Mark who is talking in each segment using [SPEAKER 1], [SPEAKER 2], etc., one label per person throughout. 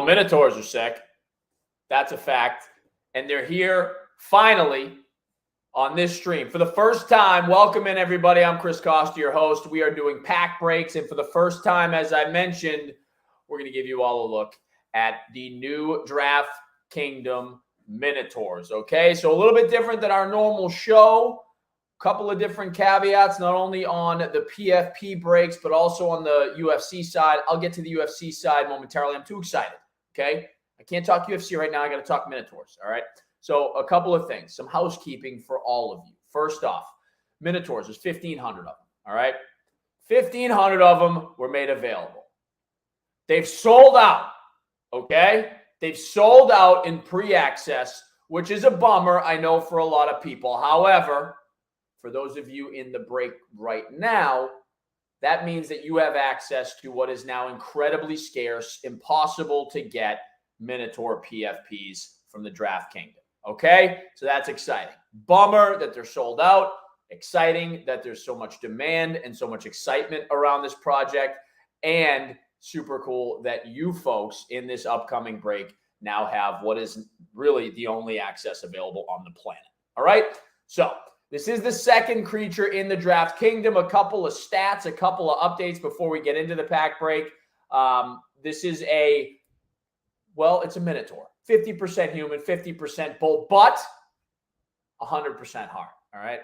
[SPEAKER 1] know Minotaurs are sick. That's a fact. And they're here finally on this stream. For the first time, welcome in everybody. I'm Chris Costa, your host. We are doing pack breaks. And for the first time, as I mentioned, we're going to give you all a look at the new DraftKingdom Minotaurs. Okay, so a little bit different than our normal show. Couple of different caveats, not only on the PFP breaks, but also on the UFC side. I'll get to the UFC side momentarily. I'm too excited, okay? I can't talk UFC right now. I got to talk Minotaurs, all right? So a couple of things, some housekeeping for all of you. First off, Minotaurs, there's 1,500 of them, all right? 1,500 of them were made available. They've sold out, okay? They've sold out in pre-access, which is a bummer, I know, for a lot of people. However, for those of you in the break right now, that means that you have access to what is now incredibly scarce, impossible to get Minotaur PFPs from the DraftKingdom. Okay? So that's exciting. Bummer that they're sold out. Exciting that there's so much demand and so much excitement around this project. And super cool that you folks in this upcoming break now have what is really the only access available on the planet. All right? So this is the second creature in the DraftKingdom. A couple of stats, a couple of updates before we get into the pack break. This is it's a Minotaur. 50% human, 50% bull, but 100% heart. All right?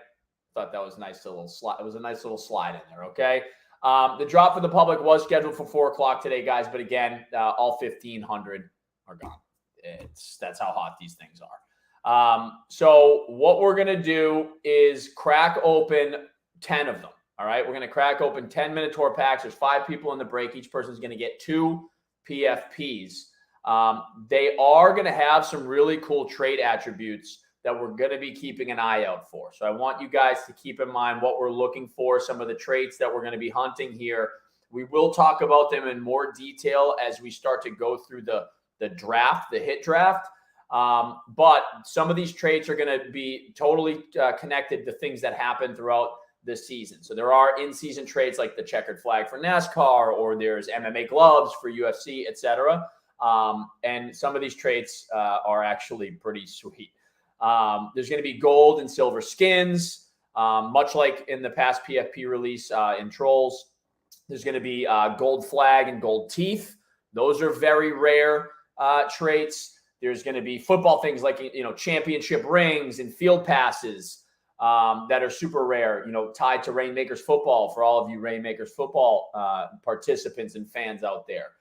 [SPEAKER 1] Thought that was a nice little slide. It was a nice little slide in there, okay? The drop for the public was scheduled for 4 o'clock today, guys. But again, all 1,500 are gone. That's how hot these things are. So what we're going to do is crack open 10 of them. All right. We're going to crack open 10 Minotaur packs. There's 5 people in the break. Each person's going to get 2 PFPs. They are going to have some really cool trait attributes that we're going to be keeping an eye out for. So I want you guys to keep in mind what we're looking for, some of the traits that we're going to be hunting here. We will talk about them in more detail as we start to go through the draft, the hit draft. But some of these traits are going to be totally connected to things that happen throughout the season. So there are in-season traits like the checkered flag for NASCAR, or there's MMA gloves for UFC, etc. And some of these traits are actually pretty sweet. There's going to be gold and silver skins, much like in the past PFP release in Trolls. There's going to be gold flag and gold teeth. Those are very rare traits. There's going to be football things like, championship rings and field passes that are super rare, tied to Reignmaker's football for all of you Reignmaker's football participants and fans out there.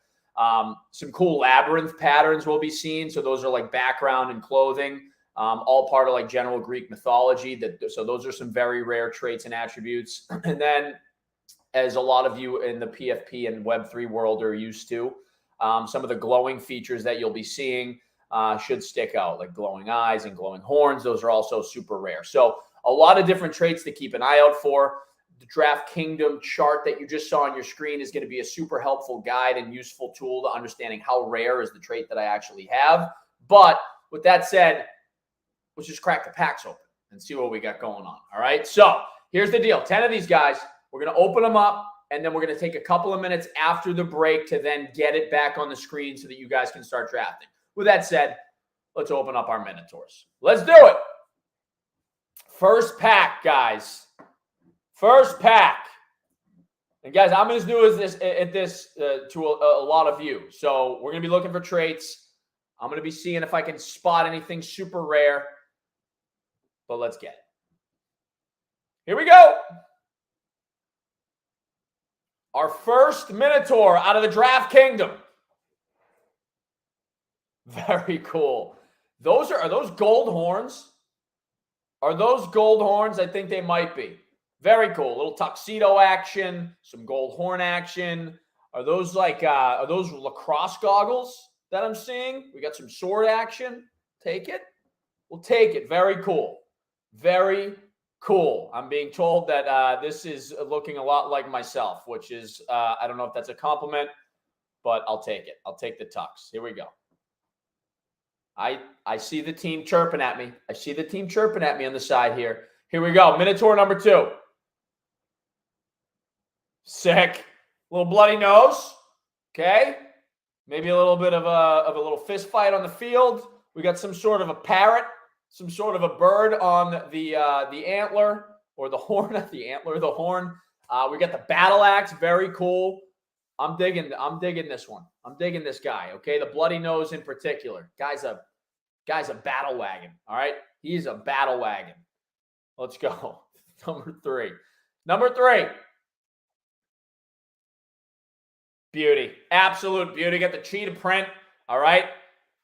[SPEAKER 1] Some cool labyrinth patterns will be seen. So those are like background and clothing, all part of like general Greek mythology. So those are some very rare traits and attributes. And then, as a lot of you in the PFP and Web3 world are used to, some of the glowing features that you'll be seeing should stick out, like glowing eyes and glowing horns. Those are also super rare. So a lot of different traits to keep an eye out for. The DraftKingdom chart that you just saw on your screen is going to be a super helpful guide and useful tool to understanding how rare is the trait that I actually have. But with that said, let's just crack the packs open and see what we got going on. All right. So here's the deal. 10 of these guys, we're going to open them up, and then we're going to take a couple of minutes after the break to then get it back on the screen so that you guys can start drafting. With that said, let's open up our Minotaurs. Let's do it. First pack, guys. First pack. And guys, I'm as new as this to a lot of you. So we're going to be looking for traits. I'm going to be seeing if I can spot anything super rare. But let's get it. Here we go. Our first Minotaur out of the DraftKingdom. Very cool. Are those gold horns? Are those gold horns? I think they might be. Very cool. A little tuxedo action, some gold horn action. Are those lacrosse goggles that I'm seeing? We got some sword action. Take it. We'll take it. Very cool. Very cool. I'm being told that this is looking a lot like myself, which is, I don't know if that's a compliment, but I'll take it. I'll take the tux. Here we go. I see the team chirping at me. I see the team chirping at me on the side here. Here we go. Minotaur number 2. Sick. Little bloody nose. Okay. Maybe a little bit of a little fist fight on the field. We got some sort of a parrot, some sort of a bird on the antler or the horn, the antler, the horn. We got the battle axe, very cool. I'm digging this one. I'm digging this guy. Okay, the bloody nose in particular. Guy's a battle wagon. All right, he's a battle wagon. Let's go. Number three. Beauty, absolute beauty. Got the cheetah print. All right.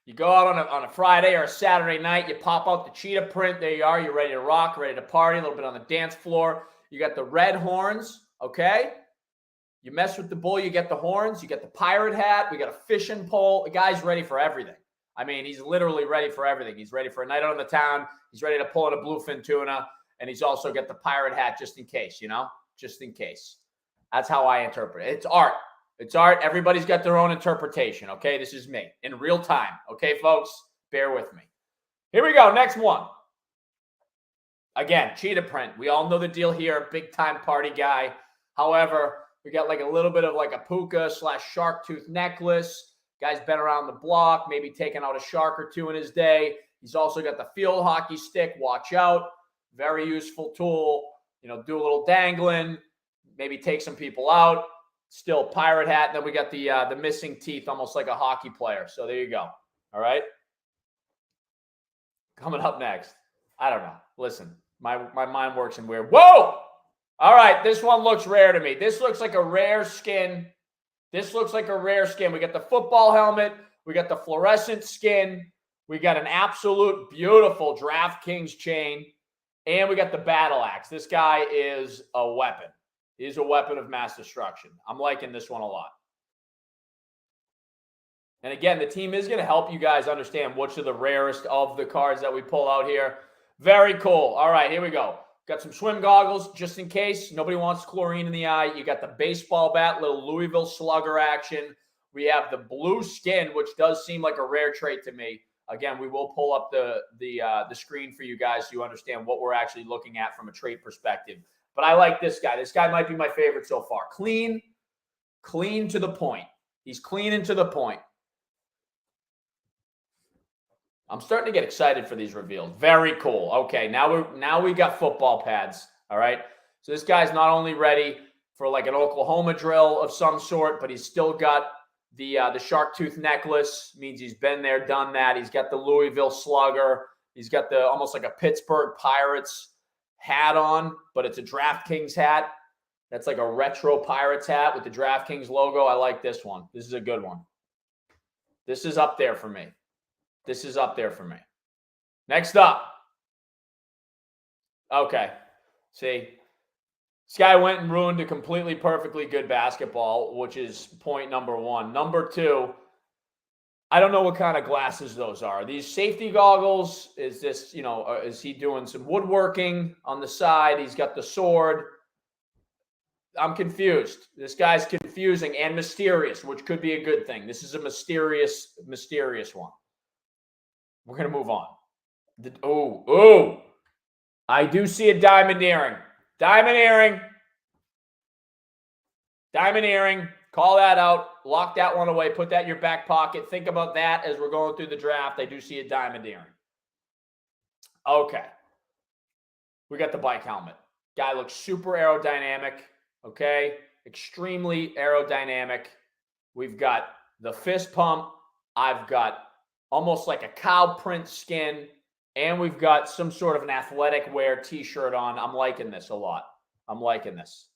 [SPEAKER 1] You go out on a Friday or a Saturday night, you pop out the cheetah print. There you are. You're ready to rock, ready to party, a little bit on the dance floor. You got the red horns, okay? You mess with the bull, you get the horns. You get the pirate hat. We got a fishing pole. The guy's ready for everything. I mean, he's literally ready for everything. He's ready for a night out on the town. He's ready to pull in a bluefin tuna. And he's also got the pirate hat just in case, just in case. That's how I interpret it. It's art. It's art. Everybody's got their own interpretation, okay? This is me in real time, okay, folks? Bear with me. Here we go. Next one. Again, cheetah print. We all know the deal here. Big-time party guy. However, we got like a little bit of like a puka / shark tooth necklace. Guy's been around the block, maybe taken out a shark or two in his day. He's also got the field hockey stick. Watch out. Very useful tool. Do a little dangling. Maybe take some people out. Still pirate hat. And then we got the missing teeth, almost like a hockey player. So there you go. All right. Coming up next. I don't know. Listen, my mind works in weird. Whoa! All right. This one looks rare to me. This looks like a rare skin. We got the football helmet. We got the fluorescent skin. We got an absolute beautiful DraftKings chain. And we got the battle axe. This guy is a weapon. He's a weapon of mass destruction. I'm liking this one a lot. And again, the team is going to help you guys understand which are the rarest of the cards that we pull out here. Very cool. All right, here we go. Got some swim goggles just in case. Nobody wants chlorine in the eye. You got the baseball bat, little Louisville Slugger action. We have the blue skin, which does seem like a rare trait to me. Again, we will pull up the screen for you guys so you understand what we're actually looking at from a trait perspective. But I like this guy. This guy might be my favorite so far. Clean to the point. He's clean and to the point. I'm starting to get excited for these reveals. Very cool. Okay, now we got football pads. All right. So this guy's not only ready for like an Oklahoma drill of some sort, but he's still got the shark tooth necklace. Means he's been there, done that. He's got the Louisville Slugger. He's got the almost like a Pittsburgh Pirates hat on, but it's a DraftKings hat. That's like a retro Pirates hat with the DraftKings logo. I like this one. This is a good one. This is up there for me. Next up. Okay. See, this guy went and ruined a completely perfectly good basketball, which is point number one. Number two, I don't know what kind of glasses those are. These safety goggles, is this, is he doing some woodworking on the side? He's got the sword. I'm confused. This guy's confusing and mysterious, which could be a good thing. This is a mysterious one. We're going to move on. I do see a diamond earring. Diamond earring. Call that out. Lock that one away. Put that in your back pocket. Think about that as we're going through the draft. I do see a diamond earring. Okay. We got the bike helmet. Guy looks super aerodynamic. Okay. Extremely aerodynamic. We've got the fist pump. I've got almost like a cow print skin. And we've got some sort of an athletic wear t-shirt on. I'm liking this a lot. I'm liking this.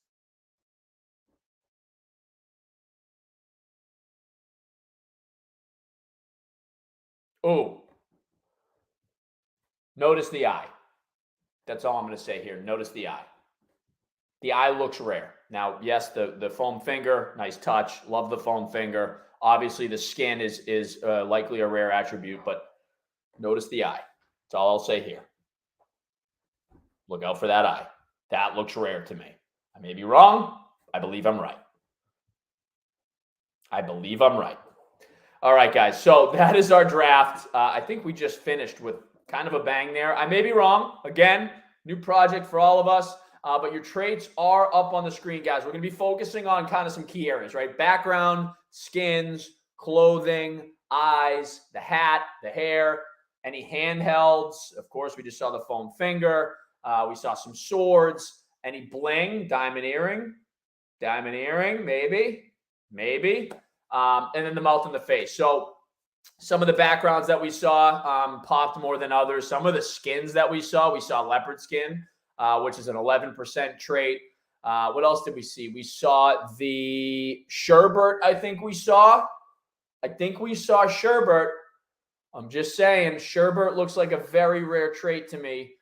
[SPEAKER 1] Oh, notice the eye. That's all I'm going to say here. Notice the eye. The eye looks rare. Now, yes, the foam finger, nice touch. Love the foam finger. Obviously, the skin is likely a rare attribute, but notice the eye. That's all I'll say here. Look out for that eye. That looks rare to me. I may be wrong. I believe I'm right. All right, guys. So that is our draft. I think we just finished with kind of a bang there. I may be wrong. Again, new project for all of us. But your traits are up on the screen, guys. We're going to be focusing on kind of some key areas, right? Background, skins, clothing, eyes, the hat, the hair, any handhelds. Of course, we just saw the foam finger. We saw some swords, any bling, diamond earring, maybe. And then the mouth and the face. So some of the backgrounds that we saw popped more than others. Some of the skins that we saw leopard skin, which is an 11% trait. What else did we see? We saw the Sherbert, I think we saw Sherbert. I'm just saying, Sherbert looks like a very rare trait to me.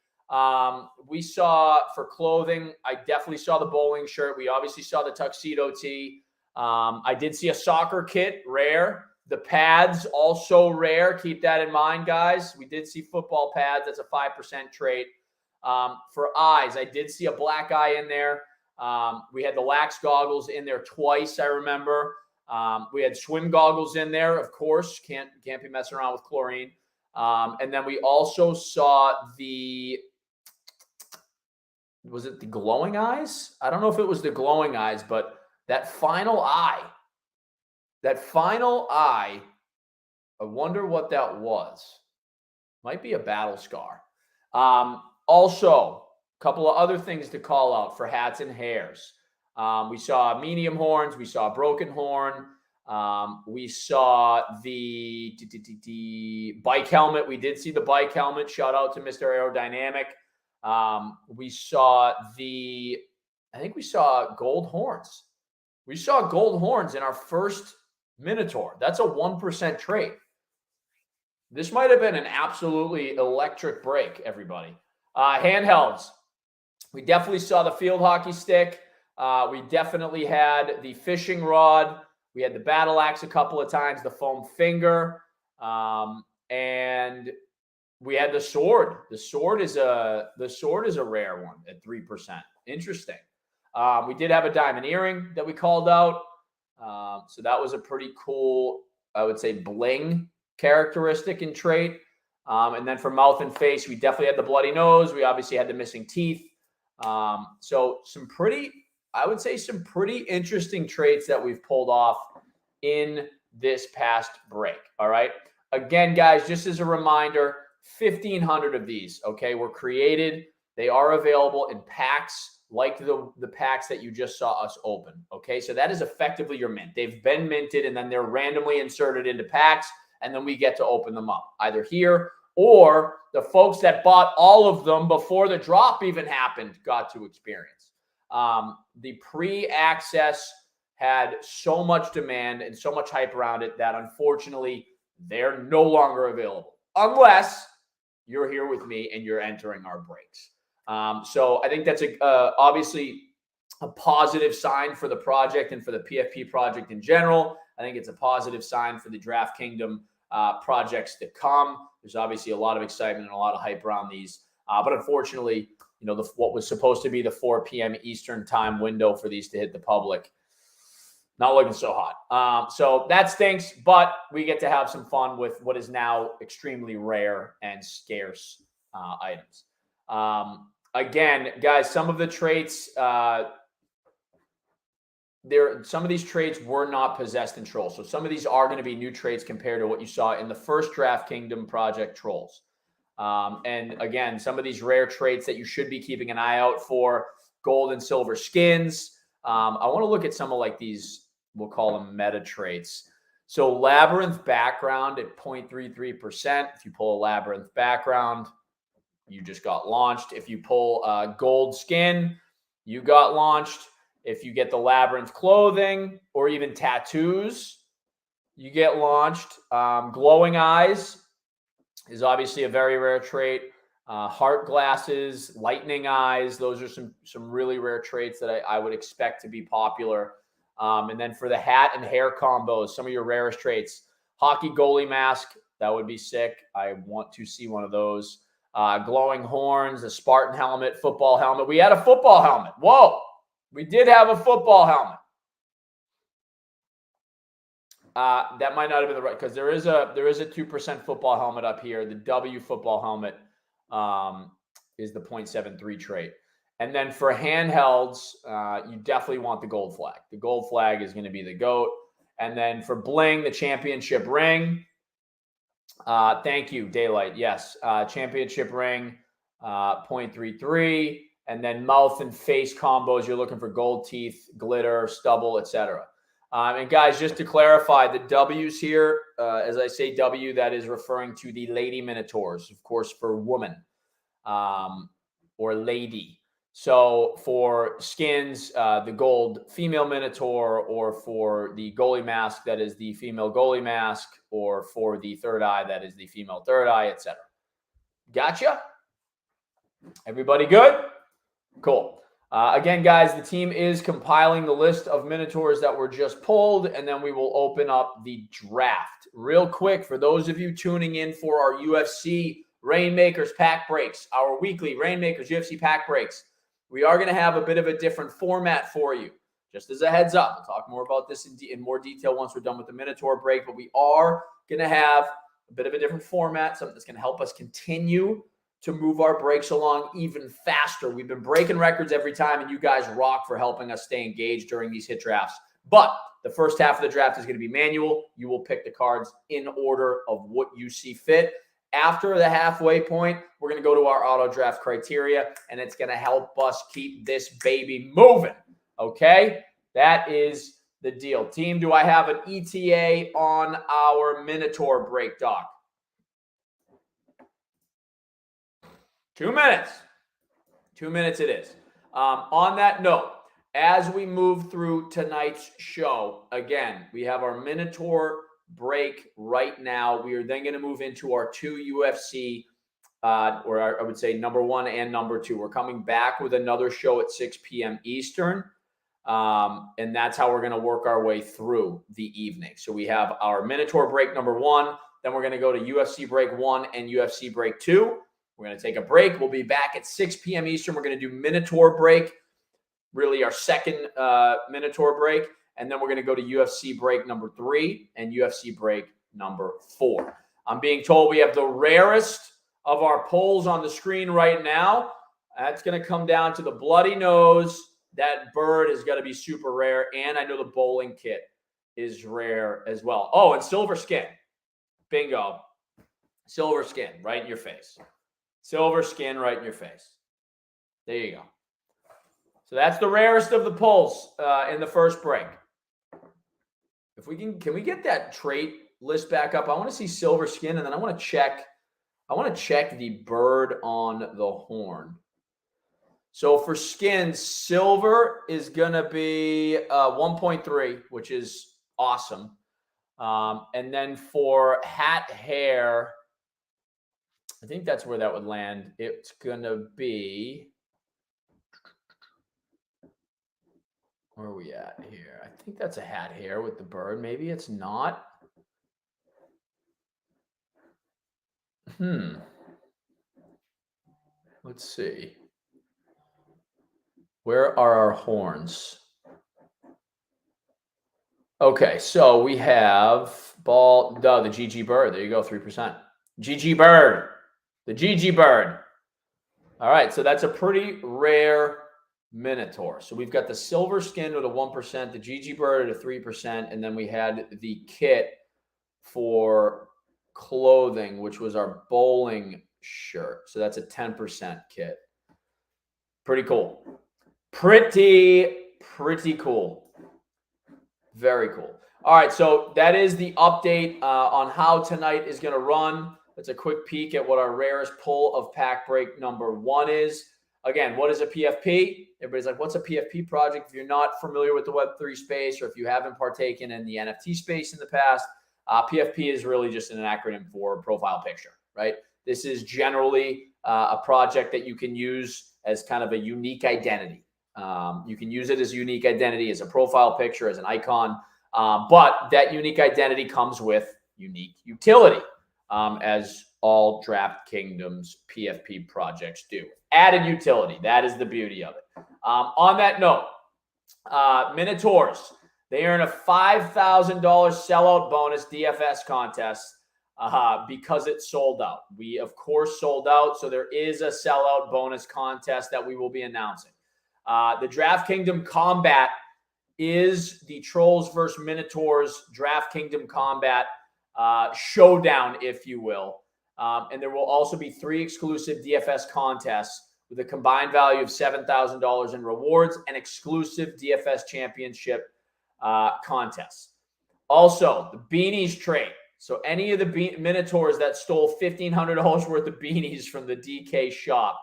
[SPEAKER 1] We saw for clothing, I definitely saw the bowling shirt. We obviously saw the tuxedo tee. I did see a soccer kit, rare. The pads, also rare. Keep that in mind, guys. We did see football pads. That's a 5% trait. For eyes, I did see a black eye in there. We had the lax goggles in there twice, I remember. We had swim goggles in there, of course. Can't be messing around with chlorine. And then we also saw was it the glowing eyes? I don't know if it was the glowing eyes, but that final eye, I wonder what that was. Might be a battle scar. Also, a couple of other things to call out for hats and hairs. We saw medium horns. We saw broken horn. We saw the bike helmet. We did see the bike helmet. Shout out to Mr. Aerodynamic. We saw I think we saw gold horns. We saw gold horns in our first Minotaur. That's a 1% trait. This might have been an absolutely electric break, everybody. Handhelds. We definitely saw the field hockey stick. We definitely had the fishing rod. We had the battle axe a couple of times, the foam finger. And we had the sword. The sword is a rare one at 3%. Interesting. We did have a diamond earring that we called out. So that was a pretty cool, I would say, bling characteristic and trait. And then for mouth and face, we definitely had the bloody nose. We obviously had the missing teeth. So some pretty interesting traits that we've pulled off in this past break. All right. Again, guys, just as a reminder, 1,500 of these, okay, were created. They are available in packs like the packs that you just saw us open. Okay. So that is effectively your mint. They've been minted and then they're randomly inserted into packs. And then we get to open them up either here or the folks that bought all of them before the drop even happened got to experience. The pre-access had so much demand and so much hype around it that unfortunately they're no longer available unless you're here with me and you're entering our breaks. So I think that's obviously a positive sign for the project and for the PFP project in general. I think it's a positive sign for the DraftKingdom projects to come. There's obviously a lot of excitement and a lot of hype around these. But unfortunately, what was supposed to be the 4 p.m. Eastern time window for these to hit the public, not looking so hot. So that stinks, but we get to have some fun with what is now extremely rare and scarce items. Again, guys, some of the traits, some of these traits were not possessed in Trolls. So some of these are going to be new traits compared to what you saw in the first DraftKingdom project Trolls. And again, some of these rare traits that you should be keeping an eye out for, gold and silver skins. I want to look at some of like these, we'll call them meta traits. So Labyrinth background at 0.33%. If you pull a Labyrinth background, you just got launched. If you pull gold skin, you got launched. If you get the Labyrinth clothing or even tattoos, you get launched. Glowing eyes is obviously a very rare trait. Heart glasses, lightning eyes, those are some really rare traits that I would expect to be popular. And then for the hat and hair combos, some of your rarest traits. Hockey goalie mask, that would be sick. I want to see one of those. Glowing horns, a Spartan helmet, football helmet. We had a football helmet. Whoa, we did have a football helmet. That might not have been the right, because there is a 2% football helmet up here. The W football helmet is the 0.73 trait. And then for handhelds, you definitely want the gold flag. The gold flag is going to be the GOAT. And then for bling, the championship ring. Thank you, Daylight. Yes, championship ring, 0.33. And then mouth and face combos, you're looking for gold teeth, glitter, stubble, etc. And guys, just to clarify, the W's here, as I say W, that is referring to the lady Minotaurs, of course, for woman or lady. So for skins, the gold female Minotaur, or for the goalie mask, that is the female goalie mask, or for the third eye, that is the female third eye, etc. Gotcha? Everybody good? Cool. Again, guys, the team is compiling the list of Minotaurs that were just pulled, and then we will open up the draft. Real quick, for those of you tuning in for our UFC Reignmakers pack breaks, our weekly Reignmakers UFC pack breaks, we are going to have a bit of a different format for you. Just as a heads up, we'll talk more about this in more detail once we're done with the Minotaur break, but we are going to have a bit of a different format, something that's going to help us continue to move our breaks along even faster. We've been breaking records every time, and you guys rock for helping us stay engaged during these hit drafts. But the first half of the draft is going to be manual. You will pick the cards in order of what you see fit. After the halfway point, we're going to go to our auto draft criteria, and it's going to help us keep this baby moving. Okay? That is the deal. Team, do I have an ETA on our Minotaur break, Doc? 2 minutes. 2 minutes it is. On that note, as we move through tonight's show, again, we have our Minotaur break right now. We are then going to move into our two UFC, or I would say number 1 and number 2. We're coming back with another show at 6 p.m. Eastern, and that's how we're going to work our way through the evening. So we have our Minotaur break number 1, then we're going to go to UFC break 1 and UFC break 2. We're going to take a break. We'll be back at 6 p.m. Eastern. We're going to do Minotaur break, really our second Minotaur break. And then we're going to go to UFC break number 3 and UFC break number 4. I'm being told we have the rarest of our polls on the screen right now. That's going to come down to the bloody nose. That bird is going to be super rare. And I know the bowling kit is rare as well. Oh, and silver skin. Bingo. Silver skin right in your face. Silver skin right in your face. There you go. So that's the rarest of the pulls in the first break. If we can we get that trait list back up? I want to see silver skin, and then I want to check the bird on the horn. So for skin, silver is going to be 1.3, which is awesome. And then for hat hair, I think that's where that would land. It's going to be, where are we at here? I think that's a hat hair with the bird. Maybe it's not. Let's see. Where are our horns? Okay, so we have the GG bird. There you go, 3%. GG bird. The GG bird. All right, so that's a pretty rare Minotaur. So we've got the silver skin with a 1%, the GG bird at a 3%, and then we had the kit for clothing, which was our bowling shirt. So that's a 10% kit. Pretty cool. Pretty cool. Very cool. All right, so that is the update on how tonight is going to run. That's a quick peek at what our rarest pull of pack break number 1 is. Again, what is a PFP? Everybody's like, what's a PFP project? If you're not familiar with the Web3 space, or if you haven't partaken in the NFT space in the past, PFP is really just an acronym for profile picture, right? This is generally a project that you can use as kind of a unique identity. You can use it as a unique identity, as a profile picture, as an icon, but that unique identity comes with unique utility, as all DraftKingdom's PFP projects do. Added utility. That is the beauty of it. On that note, Minotaurs, they earn a $5,000 sellout bonus DFS contest because it sold out. We, of course, sold out, so there is a sellout bonus contest that we will be announcing. The DraftKingdom Combat is the Trolls versus Minotaurs DraftKingdom Combat showdown, if you will. And there will also be 3 exclusive DFS contests with a combined value of $7,000 in rewards and exclusive DFS championship contests. Also, the beanies trade. So any of the Minotaurs that stole $1,500 worth of beanies from the DK shop.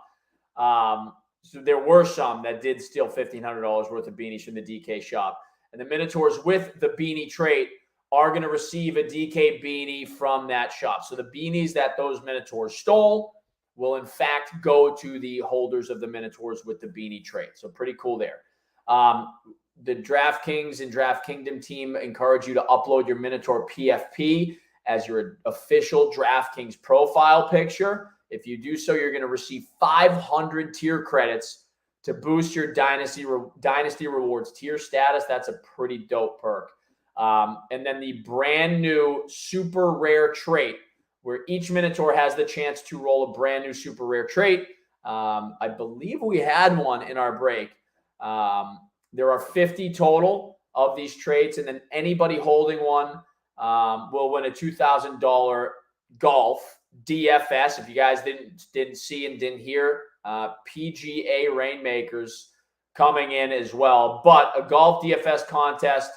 [SPEAKER 1] So there were some that did steal $1,500 worth of beanies from the DK shop. And the Minotaurs with the beanie trait are going to receive a DK beanie from that shop. So the beanies that those Minotaurs stole will in fact go to the holders of the Minotaurs with the beanie trait. So pretty cool there. The DraftKings and DraftKingdom team encourage you to upload your Minotaur PFP as your official DraftKings profile picture. If you do so, you're going to receive 500 tier credits to boost your Dynasty Rewards tier status. That's a pretty dope perk. And then the brand new super rare trait, where each Minotaur has the chance to roll a brand new super rare trait. I believe we had one in our break. There are 50 total of these traits, and then anybody holding one will win a $2,000 golf DFS. If you guys didn't see and didn't hear, PGA Reignmakers coming in as well. But a golf DFS contest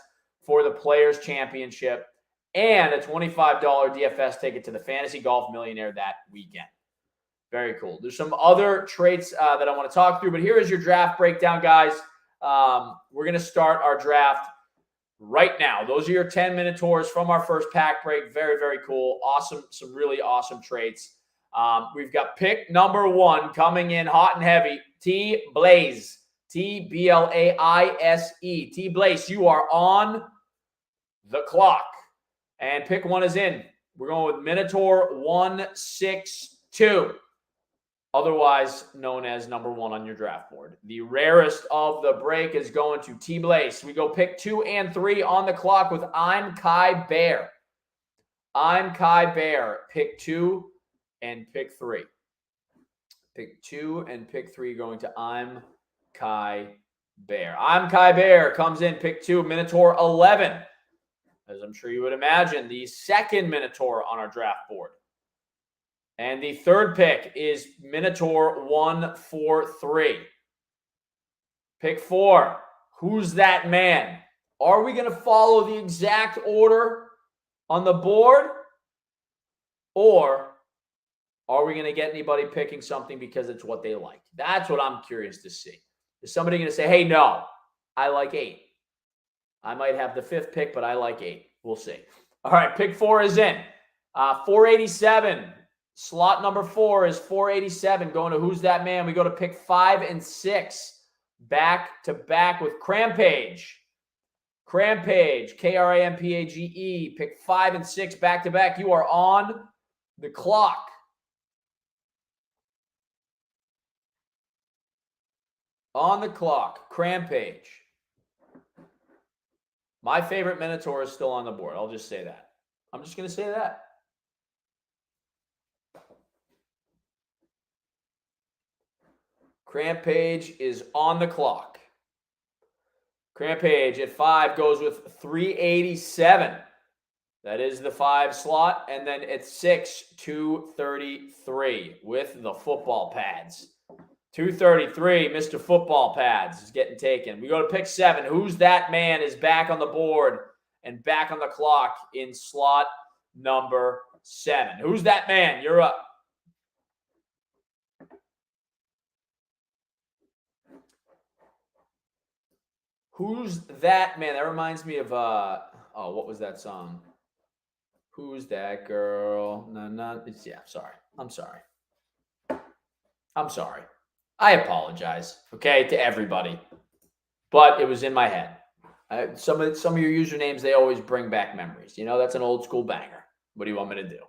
[SPEAKER 1] for the Players Championship and a $25 DFS ticket to the Fantasy Golf Millionaire that weekend. Very cool. There's some other traits that I want to talk through, but here is your draft breakdown, guys. We're going to start our draft right now. Those are your 10 Minotaurs from our first pack break. Very, very cool. Awesome. Some really awesome traits. We've got pick number 1 coming in hot and heavy. T-Blaze. T-B-L-A-I-S-E. T-Blaze, you are on the clock. And pick 1 is in. We're going with Minotaur 162. Otherwise known as number 1 on your draft board. The rarest of the break is going to T-Blaze. We go pick 2 and 3 on the clock with I'm Kai Bear. I'm Kai Bear. Pick 2 and pick 3. Pick 2 and pick 3 going to I'm Kai Bear. I'm Kai Bear comes in pick 2, Minotaur 11. As I'm sure you would imagine, the second Minotaur on our draft board. And the third pick is Minotaur 143. Pick 4. Who's that man? Are we going to follow the exact order on the board? Or are we going to get anybody picking something because it's what they like? That's what I'm curious to see. Is somebody going to say, hey, no, I like 8. I might have the 5th pick, but I like 8. We'll see. All right, pick 4 is in. 487. Slot number 4 is 487. Going to Who's That Man? We go to pick 5 and 6. Back to back with Crampage. Crampage, K-R-A-M-P-A-G-E. Pick 5 and 6 back to back. You are on the clock. On the clock, Crampage. My favorite Minotaur is still on the board. I'll just say that. I'm just going to say that. Crampage is on the clock. Crampage at 5 goes with 387. That is the 5 slot. And then at 6, 233 with the football pads. 233, Mr. Football Pads is getting taken. We go to pick 7. Who's That Man is back on the board and back on the clock in slot number 7. Who's that man? You're up. Who's that man? That reminds me of what was that song? Who's that girl? No. Sorry. I'm sorry. I apologize, okay, to everybody. But it was in my head. Some of your usernames, they always bring back memories. You know, that's an old school banger. What do you want me to do?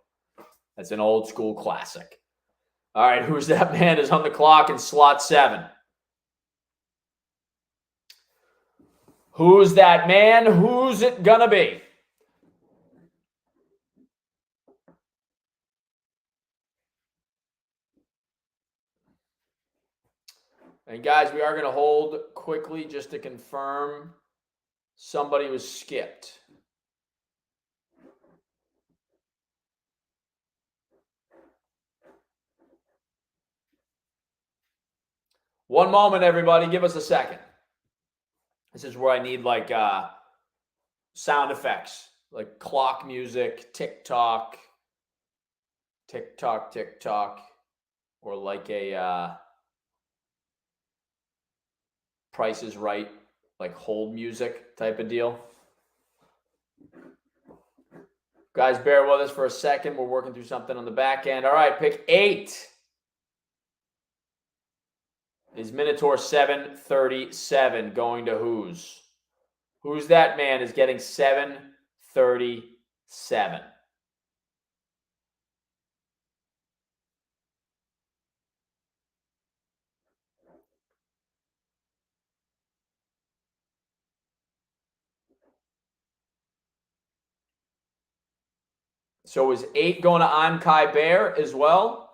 [SPEAKER 1] That's an old school classic. All right, Who's That Man is on the clock in slot 7. Who's that man? Who's it gonna be? And guys, we are going to hold quickly just to confirm Somebody was skipped. One moment, everybody. Give us a second. This is where I need like sound effects, like clock music, tick-tock, tick-tock, tick-tock, or like a Price is Right, like hold music type of deal. Guys, bear with us for a second. We're working through something on the back end. All right, pick 8 is Minotaur 737 going to whose? Who's that man is getting 737? So is 8 going to I'm Kai Bear as well?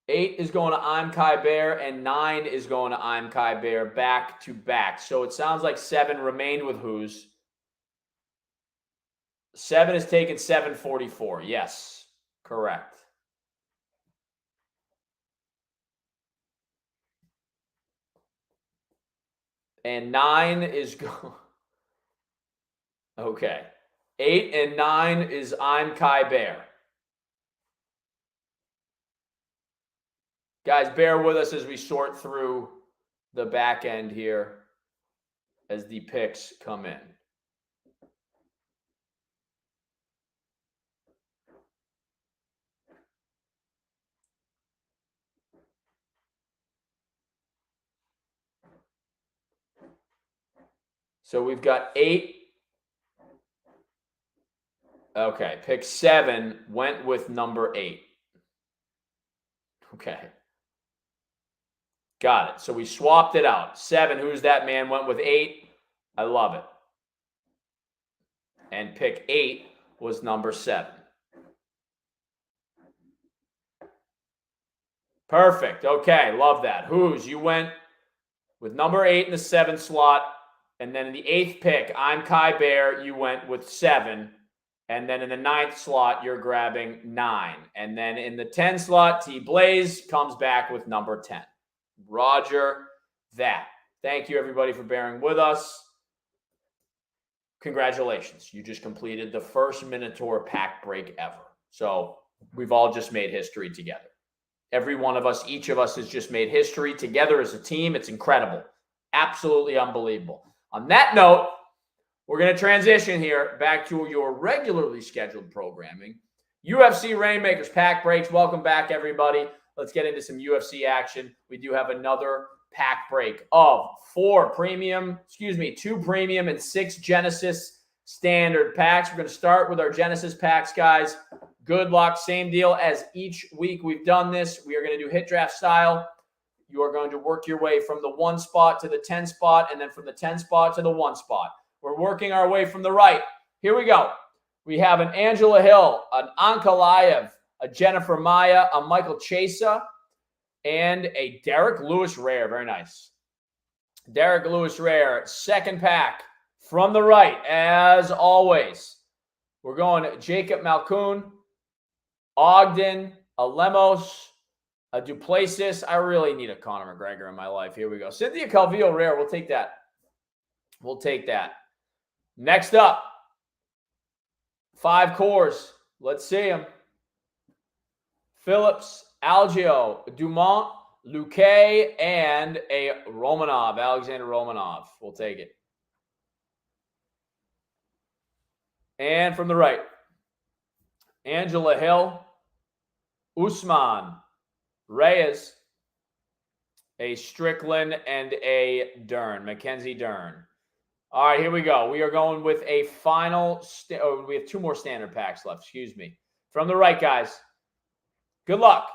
[SPEAKER 1] 8 is going to I'm Kai Bear, and 9 is going to I'm Kai Bear back to back. So it sounds like 7 remained with whose. 7 is taken 744. Yes, correct. And 9 is okay. 8 and 9 is I'm Kai Bear. Guys, bear with us as we sort through the back end here as the picks come in. So we've got 8. Okay, pick 7 went with number 8. Okay. Got it. So we swapped it out. 7, who's that man, went with 8. I love it. And pick 8 was number 7. Perfect. Okay, love that. Who's? You went with number 8 in the 7 slot. And then in the 8th pick, I'm Kai Bear, you went with 7. And then in the 9th slot, you're grabbing 9. And then in the 10 slot, T Blaze comes back with number 10. Roger that. Thank you, everybody, for bearing with us. Congratulations. You just completed the first Minotaur pack break ever. So we've all just made history together. Every one of us, each of us has just made history together as a team. It's incredible. Absolutely unbelievable. On that note, we're going to transition here back to your regularly scheduled programming. UFC Reignmakers pack breaks. Welcome back, everybody. Let's get into some UFC action. We do have another pack break of 2 premium and 6 Genesis standard packs. We're going to start with our Genesis packs, guys. Good luck. Same deal as each week we've done this. We are going to do hit draft style. You are going to work your way from the 1 spot to the 10 spot, and then from the 10 spot to the 1 spot. We're working our way from the right. Here we go. We have an Angela Hill, an Ankalaev, a Jennifer Maya, a Michael Chesa, and a Derek Lewis Rare. Very nice. Derek Lewis Rare, second pack from the right, as always. We're going Jacob Malkoun, Ogden, a Lemos, a Duplessis. I really need a Conor McGregor in my life. Here we go. Cynthia Calvillo Rare. We'll take that. We'll take that. Next up, 5 cores. Let's see them. Phillips, Algio, Dumont, Luque, and a Romanov, Alexander Romanov. We'll take it. And from the right, Angela Hill, Usman, Reyes, a Strickland, and a Dern, Mackenzie Dern. All right, here we go. We are going with a final. We have 2 more standard packs left. Excuse me. From the right, guys. Good luck.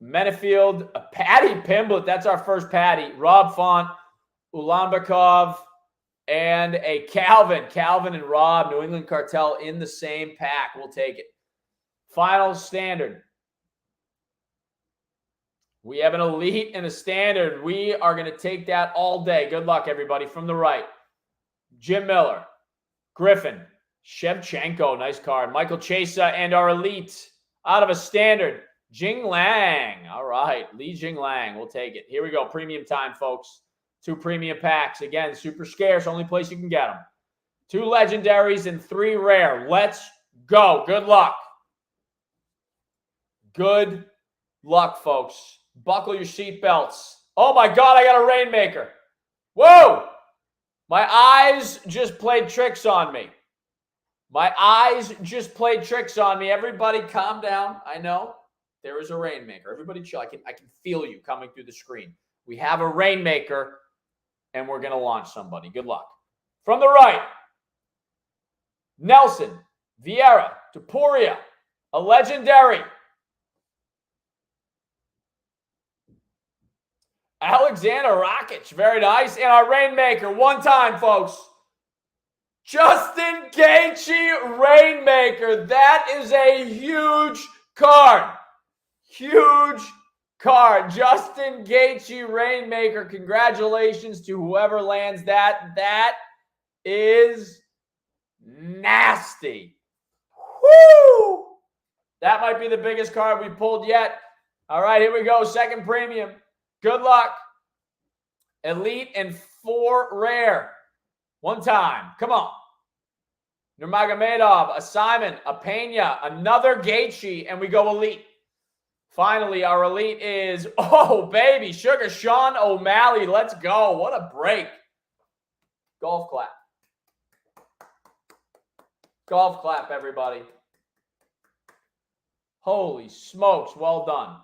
[SPEAKER 1] Menefield, a Patty Pimblett. That's our first Patty. Rob Font, Ulanbekov, and a Calvin. Calvin and Rob, New England Cartel in the same pack. We'll take it. Final standard. We have an elite and a standard. We are going to take that all day. Good luck, everybody. From the right. Jim Miller, Griffin, Shevchenko, nice card. Michael Chesa, and our elite out of a standard, Jing Lang. All right, Li Jing Lang. We'll take it. Here we go. Premium time, folks. 2 premium packs. Again, super scarce. Only place you can get them. 2 legendaries and 3 rare. Let's go. Good luck. Good luck, folks. Buckle your seatbelts. Oh, my God, I got a Reignmaker. Whoa! My eyes just played tricks on me. Everybody calm down. I know there is a Reignmaker. Everybody chill. I can feel you coming through the screen. We have a Reignmaker, and we're going to launch somebody. Good luck. From the right, Nelson, Vieira, Topuria, a legendary. Alexander Rakic, very nice. And our Reignmaker, one time, folks. Justin Gaethje Reignmaker. That is a huge card. Huge card. Justin Gaethje Reignmaker. Congratulations to whoever lands that. That is nasty. Woo! That might be the biggest card we pulled yet. All right, here we go. Second premium. Good luck. Elite and 4 rare. One time. Come on. Nurmagomedov, a Simon, a Pena, another Gaethje, and we go elite. Finally, our elite is, oh, baby, Sugar Sean O'Malley. Let's go. What a break. Golf clap. Golf clap, everybody. Holy smokes. Well done.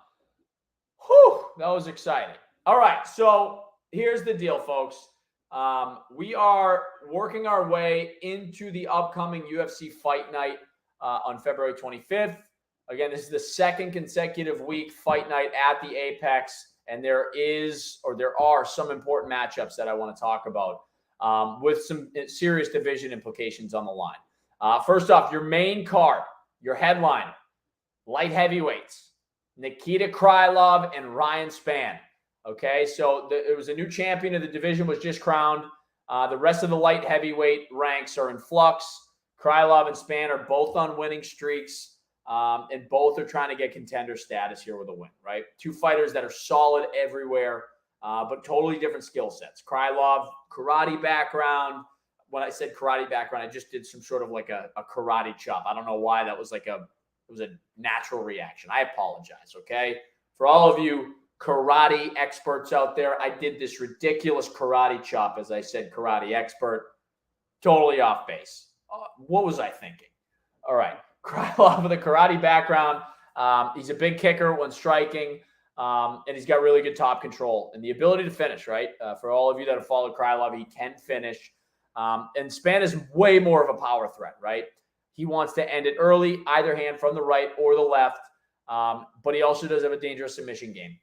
[SPEAKER 1] Whew, that was exciting. All right, so here's the deal, folks. We are working our way into the upcoming UFC Fight Night on February 25th. Again, this is the second consecutive week Fight Night at the Apex, and there are some important matchups that I want to talk about with some serious division implications on the line. First off, your main card, your headliner, light heavyweights. Nikita Krylov and Ryan Spann. Okay, so it was a new champion of the division, was just crowned. The rest of the light heavyweight ranks are in flux. Krylov and Spann are both on winning streaks, and both are trying to get contender status here with a win, right? 2 fighters that are solid everywhere, but totally different skill sets. Krylov, karate background. When I said karate background, I just did some sort of like a karate chop. I don't know why that was it was a natural reaction. I apologize, okay? For all of you karate experts out there, I did this ridiculous karate chop, as I said, karate expert. Totally off base. What was I thinking? All right. Krylov with a karate background. He's a big kicker when striking, and he's got really good top control and the ability to finish, right? For all of you that have followed Krylov, he can finish. And Spann is way more of a power threat, right? He wants to end it early, either hand from the right or the left. But he also does have a dangerous submission game.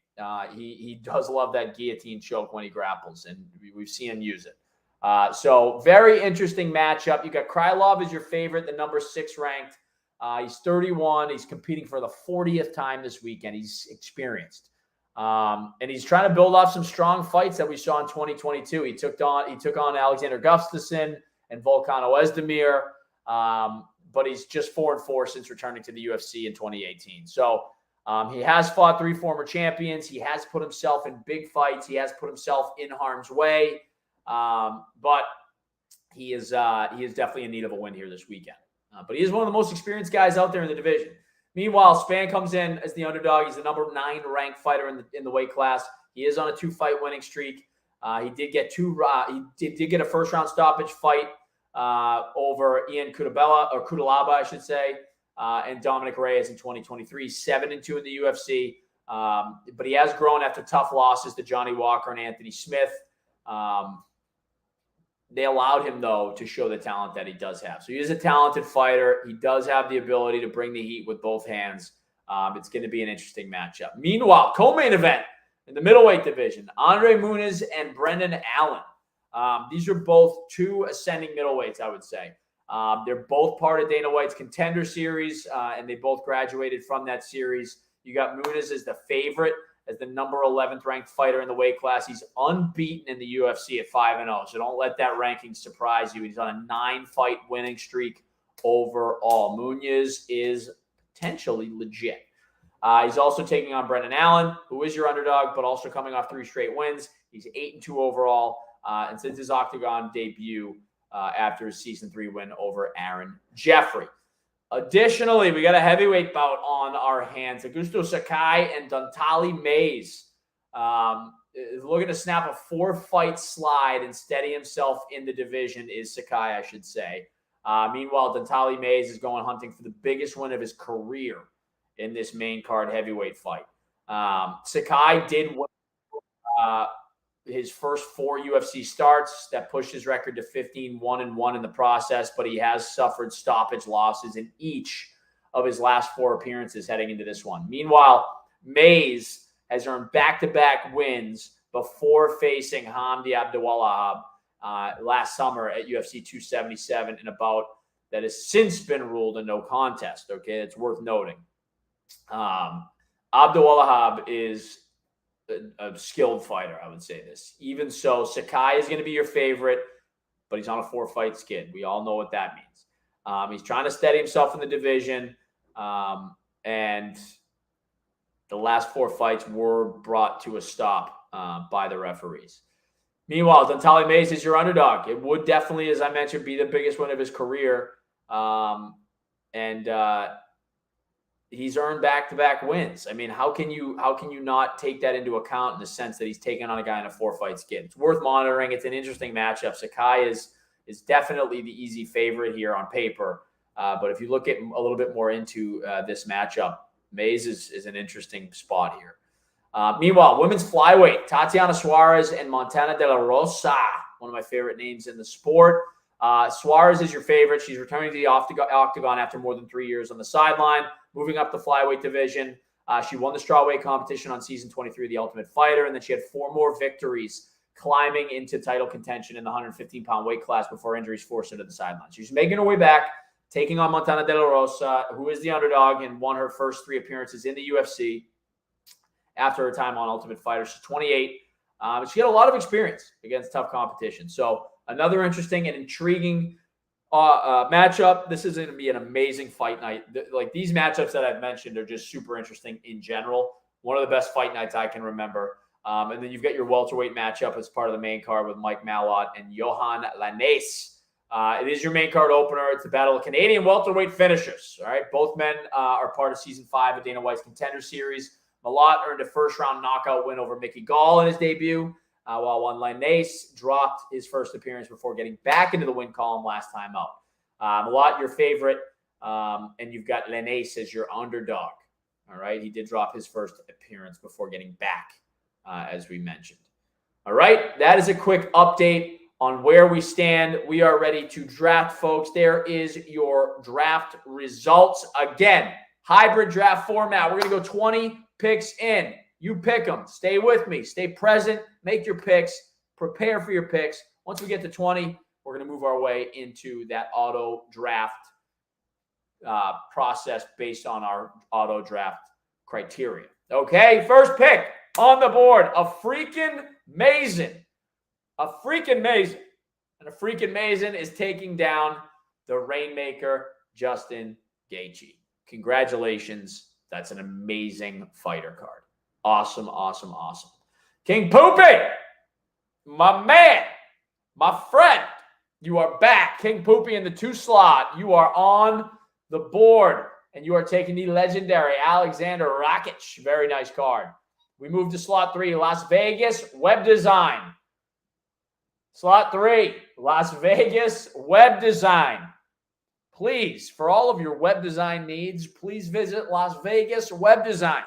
[SPEAKER 1] He does love that guillotine choke when he grapples, and we've seen him use it. So very interesting matchup. You got Krylov as your favorite, the number 6 ranked. He's 31. He's competing for the 40th time this weekend. He's experienced. And he's trying to build off some strong fights that we saw in 2022. He took on Alexander Gustafsson and Volkan Oezdemir. But he's just 4-4 since returning to the UFC in 2018. So he has fought 3 former champions. He has put himself in big fights. He has put himself in harm's way. But he is definitely in need of a win here this weekend. But he is one of the most experienced guys out there in the division. Meanwhile, Spann comes in as the underdog. He's the number 9 ranked fighter in the weight class. He is on a 2-fight winning streak. He did get a first-round stoppage fight over Ian Kudalaba, I should say, and Dominic Reyes in 2023, 7-2 in the UFC. But he has grown after tough losses to Johnny Walker and Anthony Smith. They allowed him, though, to show the talent that he does have. So he is a talented fighter. He does have the ability to bring the heat with both hands. It's going to be an interesting matchup. Meanwhile, co-main event in the middleweight division, Andre Muniz and Brendan Allen. These are both 2 ascending middleweights, I would say. They're both part of Dana White's Contender Series, and they both graduated from that series. You got Muniz as the favorite as the number 11th ranked fighter in the weight class. He's unbeaten in the UFC at 5-0. So don't let that ranking surprise you. He's on a 9-fight winning streak overall. Munoz is potentially legit. He's also taking on Brendan Allen, who is your underdog, but also coming off 3 straight wins. He's 8-2 overall. And since his Octagon debut after his season 3 win over Aaron Jeffrey. Additionally, we got a heavyweight bout on our hands. Augusto Sakai and Dantali Mays is looking to snap a 4-fight slide and steady himself in the division, is Sakai, I should say. Meanwhile, Dantali Mays is going hunting for the biggest win of his career in this main card heavyweight fight. Sakai did win his first 4 UFC starts. That pushed his record to 15-1-1 in the process, but he has suffered stoppage losses in each of his last 4 appearances heading into this one. Meanwhile, Mays has earned back-to-back wins before facing Hamdi Abdulwahab last summer at UFC 277 in a bout that has since been ruled a no contest. Okay, it's worth noting. Abdulwahab is a skilled fighter, I would say this. Even so, Sakai is going to be your favorite, but he's on a 4-fight skid. We all know what that means. He's trying to steady himself in the division, and the last 4 fights were brought to a stop by the referees. Meanwhile, Dantali Mays is your underdog. It would definitely, as I mentioned, be the biggest win of his career, and he's earned back-to-back wins. I mean, how can you not take that into account in the sense that he's taking on a guy in a 4-fight skid? It's worth monitoring. It's an interesting matchup. Sakai is definitely the easy favorite here on paper. But if you look at a little bit more into this matchup, Mays is an interesting spot here. Meanwhile, women's flyweight, Tatiana Suarez and Montana De La Rosa, one of my favorite names in the sport. Suarez is your favorite. She's returning to the octagon after more than 3 years on the sideline, moving up the flyweight division. She won the strawweight competition on season 23 of The Ultimate Fighter, and then she had 4 more victories climbing into title contention in the 115-pound weight class before injuries forced her to the sideline. She's making her way back, taking on Montana De La Rosa, who is the underdog and won her first 3 appearances in the UFC after her time on Ultimate Fighter. She's 28. She had a lot of experience against tough competition. So another interesting and intriguing matchup. This is going to be an amazing fight night. Like, these matchups that I've mentioned are just super interesting in general. One of the best fight nights I can remember. And then you've got your welterweight matchup as part of the main card with Mike Malott and Johan Lainez. It is your main card opener. It's the battle of Canadian welterweight finishers. All right, both men are part of season 5 of Dana White's Contender Series. Malott earned a first-round knockout win over Mickey Gall in his debut, while Lainez dropped his first appearance before getting back into the win column last time out. Malott, your favorite, and you've got Lainez as your underdog. All right, he did drop his first appearance before getting back, as we mentioned. All right, that is a quick update on where we stand. We are ready to draft, folks. There is your draft results. Again, hybrid draft format. We're going to go 20 picks in. You pick them. Stay with me. Stay present. Make your picks. Prepare for your picks. Once we get to 20, we're going to move our way into that auto draft process based on our auto draft criteria. Okay, first pick on the board. A freaking Mason. A freaking Mason. And a freaking Mason is taking down the Reignmaker, Justin Gaethje. Congratulations. That's an amazing fighter card. Awesome, awesome, awesome. King Poopy, my man, my friend, you are back. King Poopy in the 2 slot. You are on the board, and you are taking the legendary Alexander Rakic. Very nice card. We move to slot 3, Las Vegas Web Design. Slot 3, Las Vegas Web Design. Please, for all of your web design needs, please visit Las Vegas Web Design.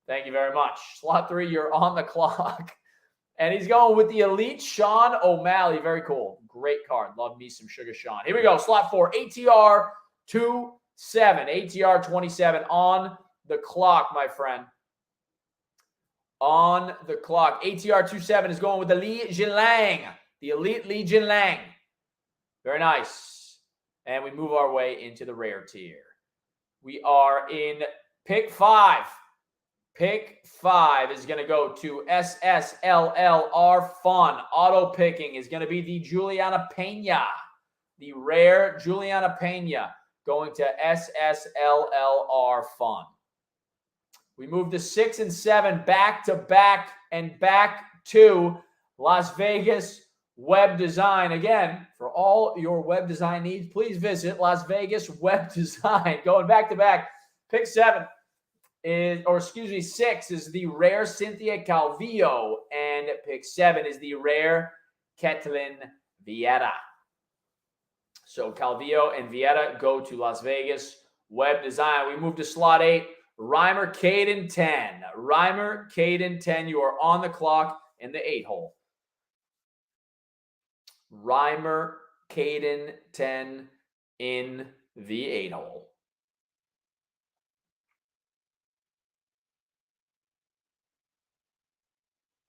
[SPEAKER 1] Thank you very much. Slot 3, you're on the clock. And he's going with the Elite Sean O'Malley. Very cool. Great card. Love me some Sugar Sean. Here we go. Slot 4, ATR 27. ATR 27 on the clock, my friend. On the clock. ATR 27 is going with the Li Jinlang. The Elite Li Jinlang. Very nice. And we move our way into the rare tier. We are in pick 5. Pick 5 is going to go to SSLLR Fun. Auto picking is going to be the Juliana Pena. The rare Juliana Pena going to SSLLR Fun. We move to 6 and 7 back to back and back to Las Vegas Web Design. Again, for all your web design needs, please visit Las Vegas Web Design. Going back to back. Pick 6 is the rare Cynthia Calvillo, and pick 7 is the rare Ketlin Vieira. So Calvillo and Vieira go to Las Vegas Web Design. We move to slot 8. Reimer Caden 10. Reimer Caden 10, you are on the clock in the 8 hole. Reimer Caden 10 in the 8 hole.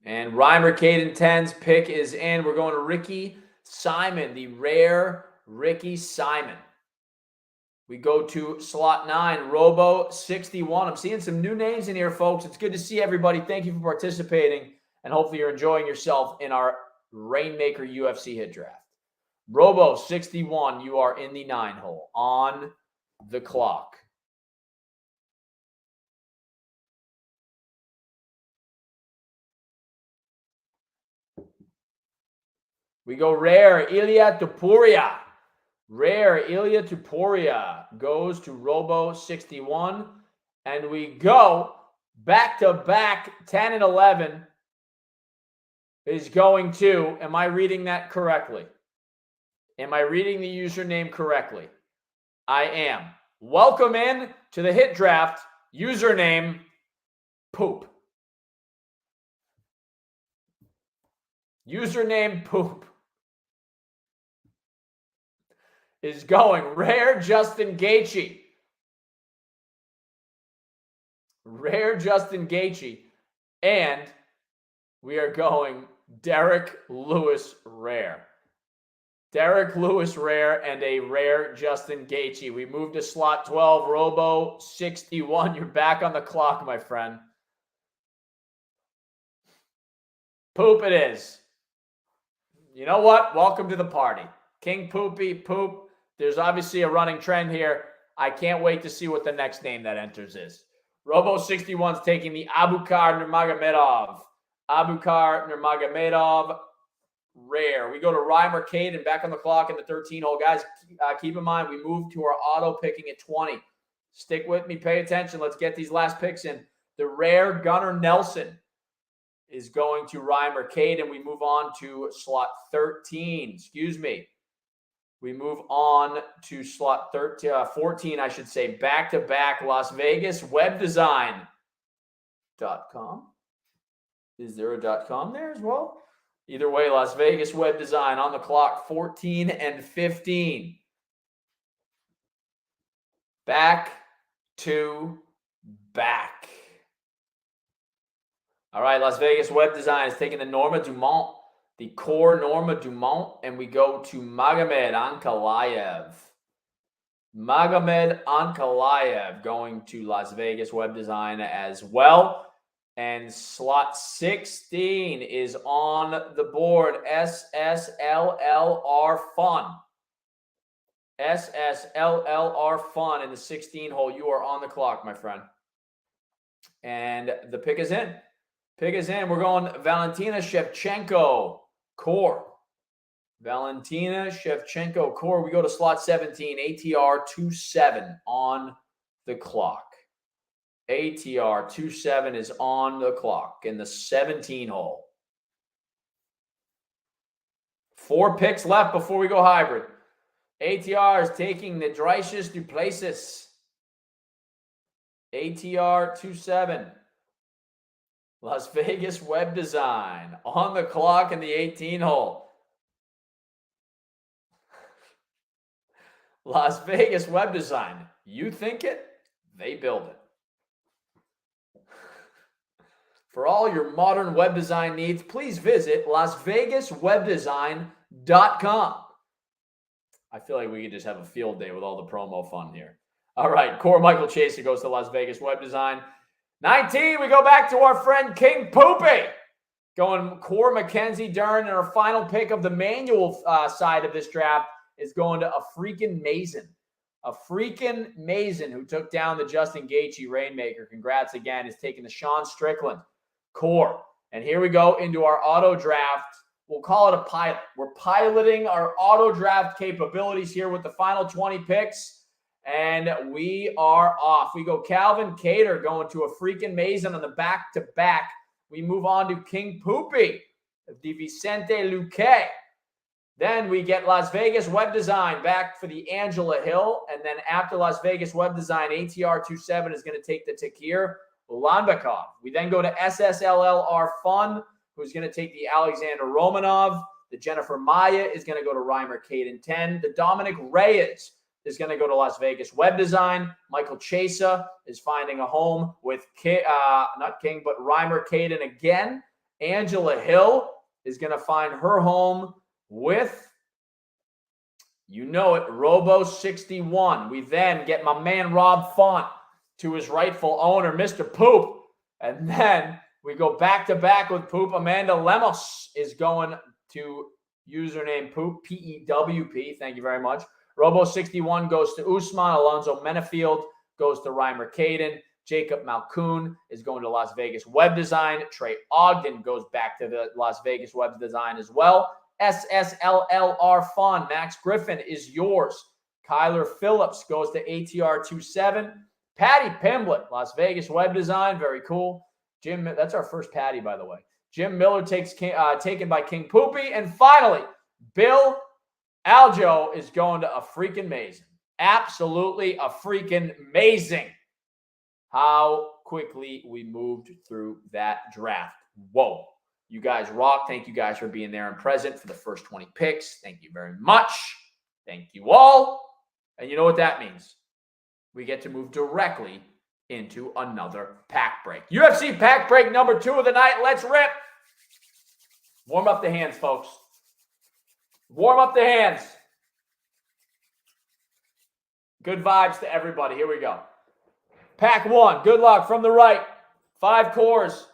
[SPEAKER 1] And Reimer Caden 10's pick is in. We're going to Ricky Simon, the rare Ricky Simon. We go to slot 9, Robo 61. I'm seeing some new names in here, folks. It's good to see everybody. Thank you for participating, and hopefully you're enjoying yourself in our Reignmaker UFC hit draft. Robo 61, you are in the 9 hole on the clock. We go rare, Ilya Topuria. Rare, Ilya Topuria goes to Robo 61. And we go back-to-back 10 and 11 is going to, am I reading that correctly? Am I reading the username correctly? I am. Welcome in to the hit draft. Username, Poop. Username, Poop. Is going rare Justin Gaethje. Rare Justin Gaethje. And we are going Derek Lewis rare. Derek Lewis rare and a rare Justin Gaethje. We move to slot 12, Robo 61. You're back on the clock, my friend. Poop it is. You know what? Welcome to the party. King Poopy, Poop. There's obviously a running trend here. I can't wait to see what the next name that enters is. Robo 61's taking the Abukar Nurmagomedov. Abukar Nurmagomedov rare. We go to Reimer Caden back on the clock in the 13 hole. Guys, keep in mind, we move to our auto picking at 20. Stick with me. Pay attention. Let's get these last picks in. The rare Gunnar Nelson is going to Reimer Caden. We move on to slot 13. Excuse me. We move on to slot 14, I should say, back-to-back Las Vegas Web Design.com. Is there a .com there as well? Either way, Las Vegas Web Design on the clock, 14 and 15. Back to back. All right, Las Vegas Web Design is taking the Norma Dumont. The core Norma Dumont, and we go to Magomed Ankalaev. Magomed Ankalaev going to Las Vegas Web Design as well. And slot 16 is on the board. SSLLR Fun. SSLLR Fun in the 16 hole. You are on the clock, my friend. And the pick is in. Pick is in. We're going Valentina Shevchenko. Core. Valentina Shevchenko core. We go to slot 17, ATR 27 on the clock. ATR 27 is on the clock in the 17 hole. 4 picks left before we go hybrid. ATR is taking the Dricius Duplessis. ATR 27. Las Vegas Web Design on the clock in the 18 hole. Las Vegas Web Design. You think it, they build it. For all your modern web design needs, please visit LasVegasWebDesign.com. I feel like we could just have a field day with all the promo fun here. All right, Core Michael Chaser goes to Las Vegas Web Design. 19, we go back to our friend King Poopy. Going Core Mackenzie Dern, and our final pick of the manual side of this draft is going to a freaking Mason. A freaking Mason who took down the Justin Gaethje Reignmaker. Congrats again. Is taking the Sean Strickland Core. And here we go into our auto draft. We'll call it a pilot. We're piloting our auto draft capabilities here with the final 20 picks. And we are off. We go Calvin Cater going to a freaking Mason on the back-to-back. We move on to King Poopy of the Vicente Luque. Then we get Las Vegas Web Design back for the Angela Hill. And then after Las Vegas Web Design, ATR27 is going to take the Takir Ulanbekov. We then go to SSLLR Fun, who's going to take the Alexander Romanov. The Jennifer Maya is going to go to Reimer Caden 10. The Dominic Reyes is going to go to Las Vegas Web Design. Michael Chesa is finding a home with not King, but Reimer Caden again. Angela Hill is going to find her home with, you know it, Robo61. We then get my man Rob Font to his rightful owner, Mr. Poop. And then we go back-to-back with Poop. Amanda Lemos is going to username Poop, P-E-W-P. Thank you very much. Robo61 goes to Usman. Alonzo Menefield goes to Reimer Caden. Jacob Malkoon is going to Las Vegas Web Design. Trey Ogden goes back to the Las Vegas Web Design as well. SSLLR Fun. Max Griffin is yours. Kyler Phillips goes to ATR27. Patty Pimblett, Las Vegas Web Design. Very cool. Jim, that's our first Patty, by the way. Jim Miller taken by King Poopy. And finally, Bill Aljo is going to a freaking Mason. Absolutely a freaking amazing. How quickly we moved through that draft. Whoa. You guys rock. Thank you guys for being there and present for the first 20 picks. Thank you very much. Thank you all. And you know what that means? We get to move directly into another pack break. UFC pack break number 2 of the night. Let's rip. Warm up the hands, folks. Warm up the hands. Good vibes to everybody. Here we go. Pack 1. Good luck from the right. 5 cores.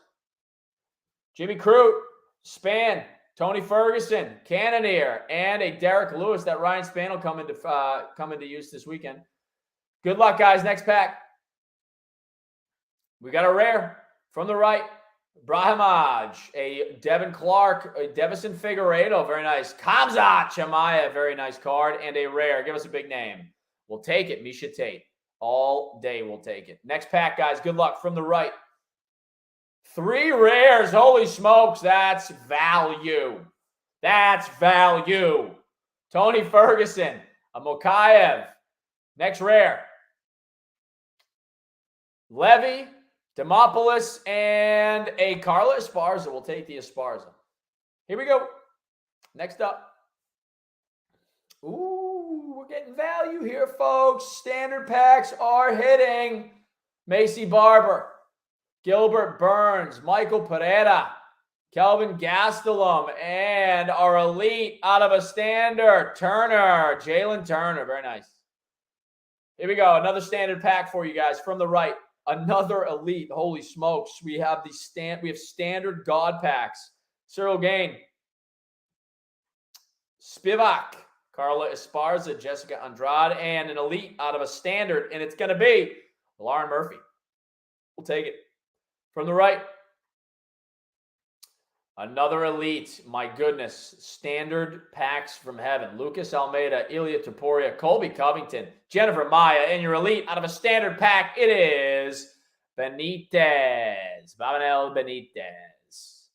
[SPEAKER 1] Jimmy Crute, Span, Tony Ferguson, Cannonier, and a Derek Lewis that Ryan Span will come into use this weekend. Good luck, guys. Next pack. We got a rare from the right. Brahimaj, a Devin Clark, a Devison Figueiredo, very nice. Kamzat Chamaya, very nice card, and a rare. Give us a big name. We'll take it. Misha Tate. All day we'll take it. Next pack, guys. Good luck from the right. 3 rares. Holy smokes. That's value. That's value. Tony Ferguson, a Mokaev. Next rare. Levy, Demopoulos, and a Carla Esparza. We'll take the Esparza. Here we go. Next up. Ooh, we're getting value here, folks. Standard packs are hitting. Macy Barber, Gilbert Burns, Michael Pereira, Kelvin Gastelum, and our elite out of a standard, Turner, Jalen Turner. Very nice. Here we go. Another standard pack for you guys from the right. Another elite. Holy smokes. We have standard God packs. Cyril Gain, Spivak, Carla Esparza, Jessica Andrade, and an elite out of a standard. And it's going to be Lauren Murphy. We'll take it. From the right, another elite. My goodness. Standard packs from heaven. Lucas Almeida, Ilya Taporia, Colby Covington, Jennifer Maya, and your elite out of a standard pack. It is Benitez. Babanel Benitez.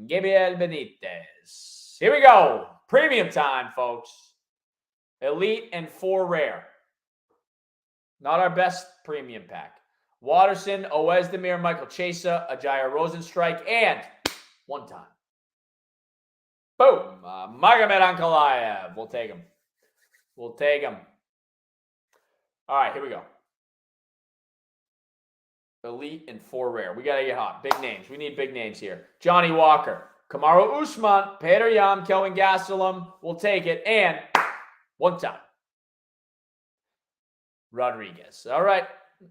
[SPEAKER 1] Gabriel Benitez. Here we go. Premium time, folks. Elite and 4 rare. Not our best premium pack. Watterson, Oezdemir, Michael Chesa, Ajaya Rosenstrike, and one time. Boom. Magomed Ankalaev. We'll take him. We'll take him. All right, here we go. Elite and 4 rare. We got to get hot. Big names. We need big names here. Johnny Walker, Kamaru Usman, Peter Yan, Kelvin Gastelum. We'll take it. And one time. Rodriguez. All right.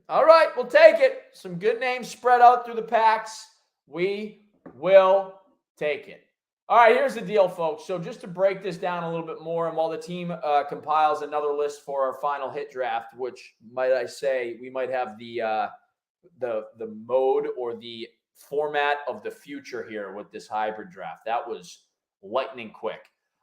[SPEAKER 1] All right, we'll take it. Some good names spread out through the packs. We will take it. All right, here's the deal, folks. So just to break this down a little bit more, and while the team compiles another list for our final hit draft, which, might I say, we might have the mode or the format of the future here with this hybrid draft. That was lightning quick.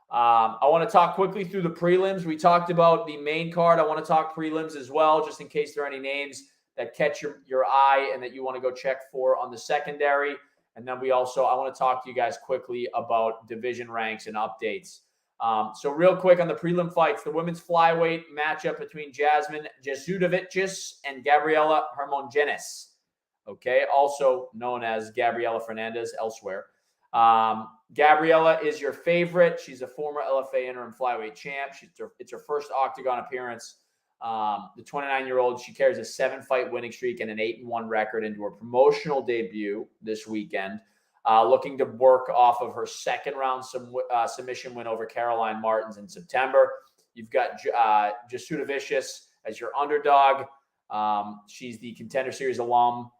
[SPEAKER 1] I want to talk quickly through the prelims. We talked about the main card. I want to talk prelims as well, just in case there are any names that catch your eye and that you want to go check for on the secondary. And then I want to talk to you guys quickly about division ranks and updates. So real quick on the prelim fights, the women's flyweight matchup between Jasmine Jasudavicius and Gabriela Hermogenes. Okay, also known as Gabriela Fernandez elsewhere. Gabriela is your favorite. She's a former LFA interim flyweight champ. It's her first octagon appearance. The 29-year-old, she carries a 7-fight winning streak and an 8-1 record into her promotional debut this weekend, looking to work off of her second-round submission win over Caroline Martins in September. You've got Jasudavicius as your underdog. She's the Contender Series alum,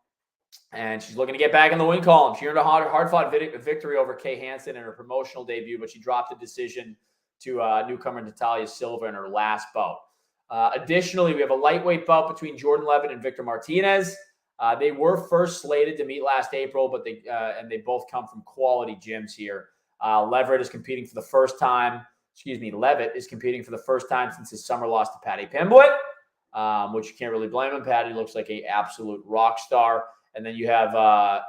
[SPEAKER 1] and she's looking to get back in the win column. She earned a hard-fought victory over Kay Hansen in her promotional debut, but she dropped a decision to newcomer Natalia Silva in her last bout. Additionally, we have a lightweight bout between Jordan Levitt and Victor Martinez. They were first slated to meet last April, but they both come from quality gyms here. Levitt is competing for the first time since his summer loss to Patty Pimblett, which you can't really blame him. Patty looks like an absolute rock star. And then you have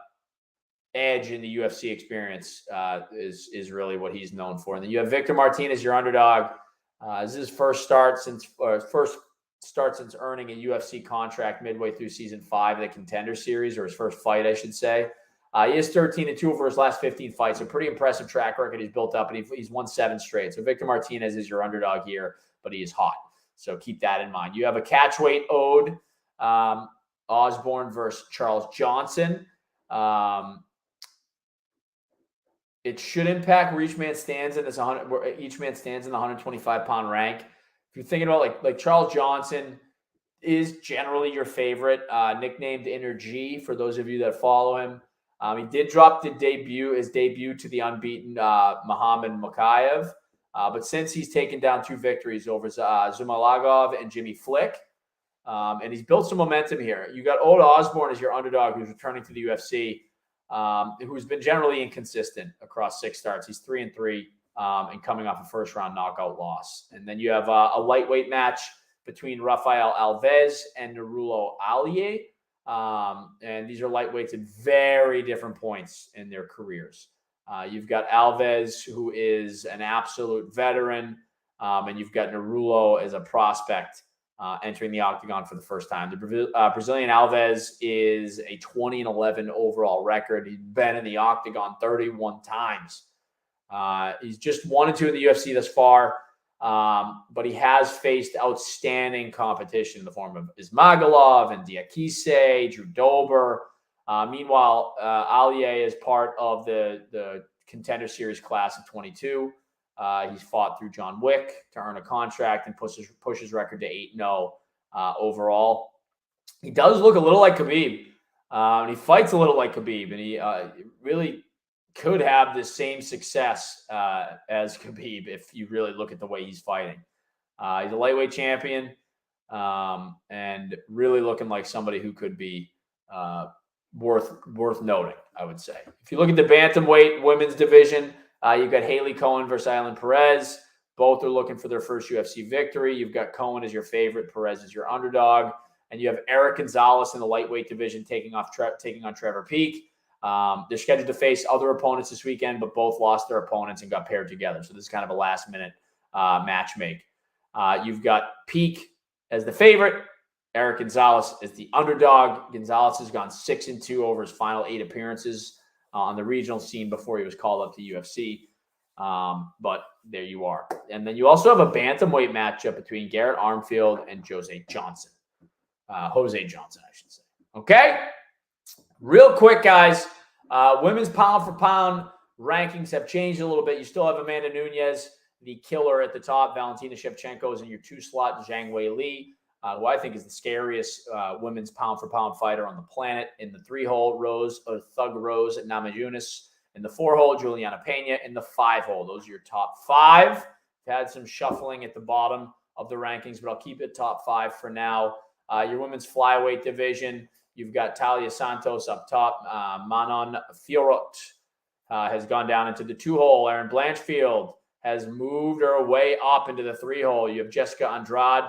[SPEAKER 1] edge in the UFC experience is really what he's known for. And then you have Victor Martinez, your underdog. This is his first start since earning a UFC contract midway through season 5 of the Contender Series, or his first fight, I should say. He is 13-2 over his last 15 fights. A pretty impressive track record he's built up, and he's won 7 straight. So Victor Martinez is your underdog here, but he is hot. So keep that in mind. You have a catchweight ode, Osborne versus Charles Johnson. It should impact where each man stands in the 125-pound rank. If you're thinking about like Charles Johnson is generally your favorite, nicknamed Inner G for those of you that follow him. He did drop his debut to the unbeaten Muhammad Makayev. But since he's taken down 2 victories over Zumalagov and Jimmy Flick, and he's built some momentum here. You got Oda Osborne as your underdog, who's returning to the UFC, who's been generally inconsistent across 6 starts. He's 3-3 and coming off a first-round knockout loss. And then you have a lightweight match between Rafael Alves and Narulo Alier. And these are lightweights at very different points in their careers. You've got Alves, who is an absolute veteran, and you've got Narulo as a prospect entering the octagon for the first time. The Brazilian Alves is a 20-11 overall record. He's been in the octagon 31 times. He's just 1-2 in the UFC thus far, but he has faced outstanding competition in the form of Ismagulov and Diakise, Drew Dober. Meanwhile, Alier is part of the Contender Series class of 22. He's fought through John Wick to earn a contract and push his record to 8-0 overall. He does look a little like Khabib. And he fights a little like Khabib, and he really could have the same success as Khabib if you really look at the way he's fighting. He's a lightweight champion and really looking like somebody who could be worth noting, I would say. If you look at the bantamweight women's division, you've got Haley Cohen versus Aileen Perez. Both are looking for their first UFC victory. You've got Cohen as your favorite, Perez as your underdog. And you have Eric Gonzalez in the lightweight division taking on Trevor Peek. They're scheduled to face other opponents this weekend, but both lost their opponents and got paired together. So this is kind of a last-minute match make. You've got Peek as the favorite, Eric Gonzalez as the underdog. Gonzalez has gone 6-2 over his final 8 appearances on the regional scene before he was called up to UFC. But there you are. And then you also have a bantamweight matchup between Garrett Armfield and Jose Johnson, I should say. Okay? Real quick, guys. Women's pound for pound rankings have changed a little bit. You still have Amanda Nunes, the killer at the top. Valentina Shevchenko is in your 2 slot. Zhang Wei Li. who I think is the scariest women's pound-for-pound fighter on the planet. In the 3-hole, Thug Rose at Namajunas. In the 4-hole, Juliana Pena. In the 5-hole, those are your top 5. We've had some shuffling at the bottom of the rankings, but I'll keep it top 5 for now. Your women's flyweight division, you've got Talia Santos up top. Manon Fiorot has gone down into the 2-hole. Erin Blanchfield has moved her way up into the 3-hole. You have Jessica Andrade,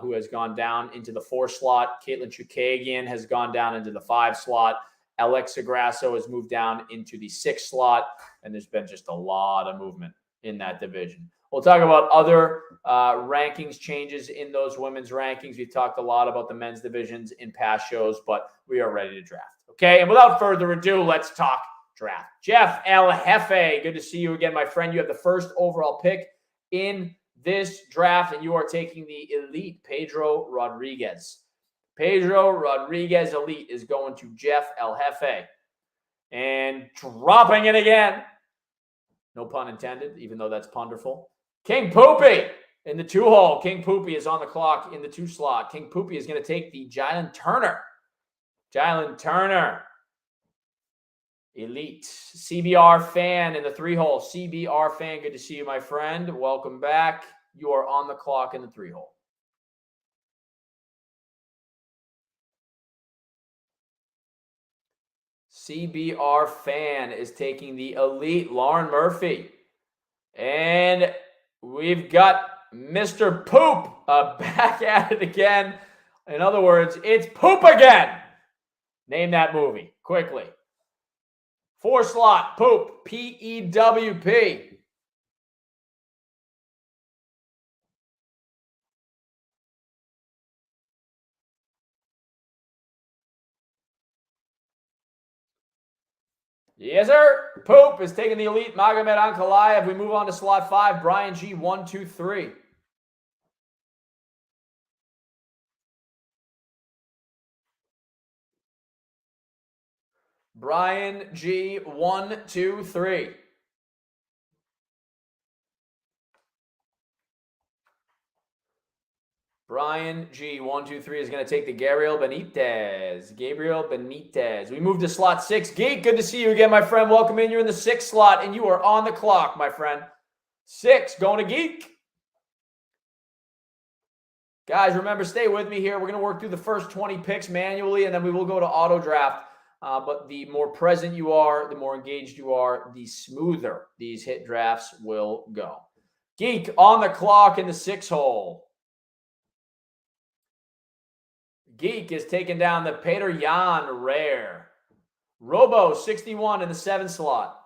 [SPEAKER 1] who has gone down into the 4 slot. Caitlin Chukagian has gone down into the 5 slot. Alexa Grasso has moved down into the 6 slot. And there's been just a lot of movement in that division. We'll talk about other rankings changes in those women's rankings. We've talked a lot about the men's divisions in past shows, but we are ready to draft. Okay, and without further ado, let's talk draft. Jeff El Jefe, good to see you again, my friend. You have the first overall pick in this draft, and you are taking the elite Pedro Rodriguez. Pedro Rodriguez elite is going to Jeff El Jefe. And dropping it again. No pun intended, even though that's punderful. King Poopy in the 2-hole. King Poopy is on the clock in the 2 slot. King Poopy is going to take the Jalen Turner. Jalen Turner. Elite. CBR fan in the 3-hole. CBR fan, good to see you, my friend. Welcome back. You are on the clock in the 3-hole. CBR fan is taking the elite Lauren Murphy. And we've got Mr. Poop back at it again. In other words, it's Poop again. Name that movie quickly. 4 slot, Poop, P-E-W-P. Yes, sir. Poop is taking the elite Magomed Ankalaev. We move on to slot 5, Brian G, 1, 2, 3. Brian G, 1, 2, 3. Brian G, 1, 2, 3 is going to take the Gabriel Benitez. Gabriel Benitez. We move to slot 6. Geek, good to see you again, my friend. Welcome in. You're in the 6th slot, and you are on the clock, my friend. 6, going to Geek. Guys, remember, stay with me here. We're going to work through the first 20 picks manually, and then we will go to auto draft. But the more present you are, the more engaged you are, the smoother these hit drafts will go. Geek on the clock in the 6-hole. Geek is taking down the Peter Yan Rare. Robo 61 in the 7 slot.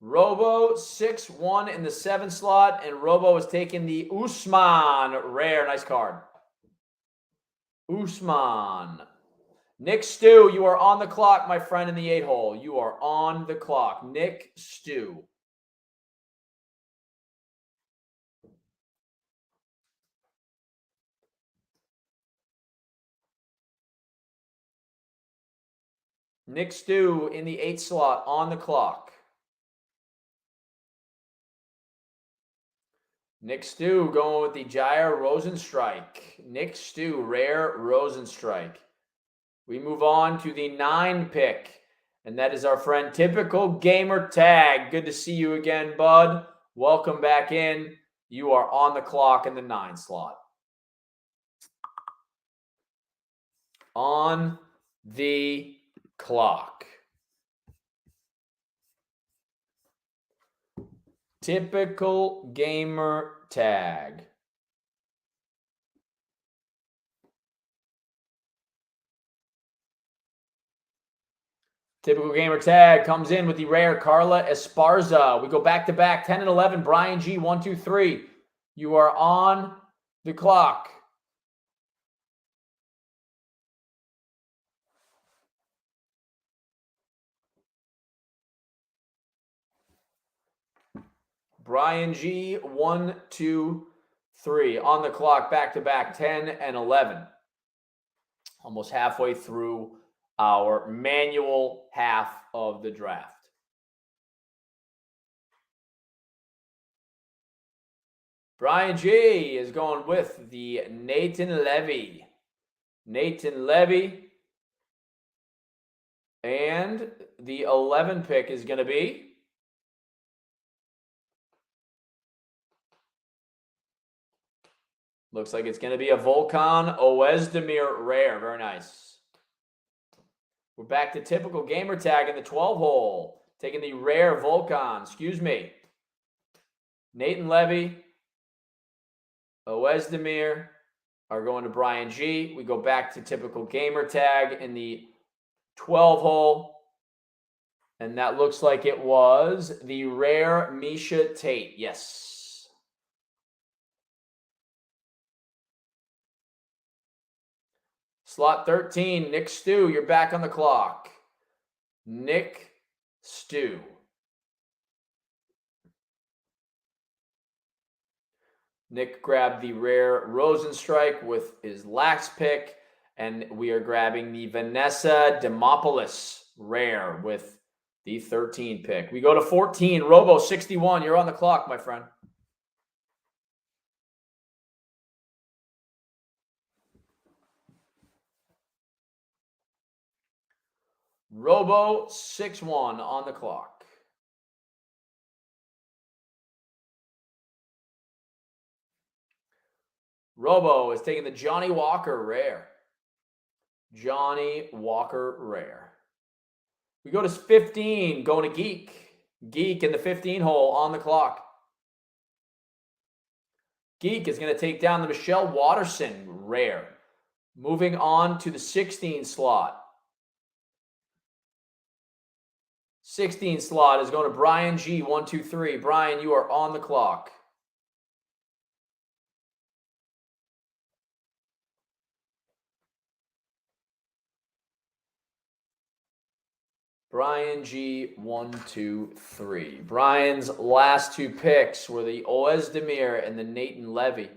[SPEAKER 1] Robo 6-1 in the 7 slot, and Robo is taking the Usman Rare. Nice card. Usman. Nick Stew, you are on the clock, my friend, in the 8-hole. You are on the clock. Nick Stew. Nick Stew in the 8 slot on the clock. Nick Stew going with the Jair Rosenstrike. Nick Stew, rare Rosenstrike. We move on to the 9 pick, and that is our friend Typical Gamer Tag. Good to see you again, bud. Welcome back in. You are on the clock in the 9 slot. On the clock. Typical Gamer Tag. Typical Gamer Tag comes in with the rare Carla Esparza. We go back to back, 10 and 11. Brian G, 1, 2, 3. You are on the clock. Brian G, 1, 2, 3. On the clock, back to back, 10 and 11. Almost halfway through our manual half of the draft. Brian G is going with the Nathan Levy. Nathan Levy. And the 11 pick is going to be looks like it's going to be a Volkan Oezdemir rare. Very nice. We're back to typical gamer tag in the 12 hole. Taking the rare Volkan. Excuse me. Nathan Levy, Oezdemir are going to Brian G. We go back to typical gamer tag in the 12 hole. And that looks like it was the rare Misha Tate. Yes. Slot 13, Nick Stew, you're back on the clock. Nick Stew. Nick grabbed the rare Rosenstrike with his last pick, and we are grabbing the Vanessa Demopoulos rare with the 13 pick. We go to 14, Robo 61. You're on the clock, my friend. Robo 61 on the clock. Robo is taking the Johnny Walker rare. Johnny Walker rare. We go to 15, going to Geek. Geek in the 15 hole on the clock. Geek is going to take down the Michelle Watterson rare. Moving on to the 16 slot. 16 slot is going to Brian G. 123. Brian, you are on the clock. Brian G. 123. Brian's last two picks were the Oezdemir and the Nathan Levy.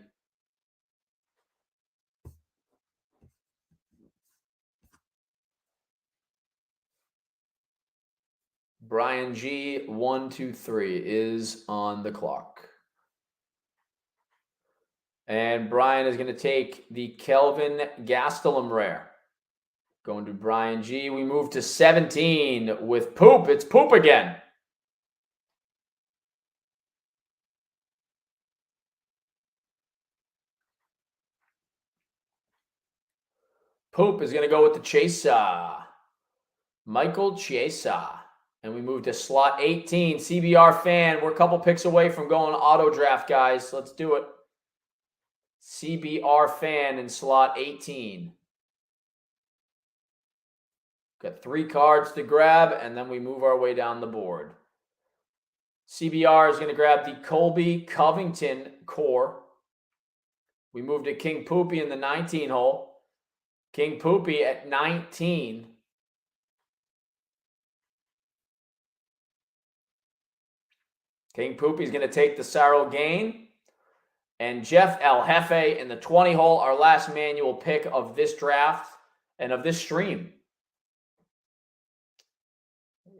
[SPEAKER 1] Brian G. 123 is on the clock. And Brian is going to take the Kelvin Gastelum rare. Going to Brian G. We move to 17 with Poop. It's Poop again. Poop is going to go with the Chesa. Michael Chesa. And we move to slot 18. CBR fan. We're a couple picks away from going auto draft, guys. Let's do it. CBR fan in slot 18. Got 3 cards to grab, and then we move our way down the board. CBR is going to grab the Colby Covington core. We move to King Poopy in the 19 hole. King Poopy at 19. King Poopy is going to take the Cyril Gain. And Jeff El Jefe in the 20 hole, our last manual pick of this draft and of this stream.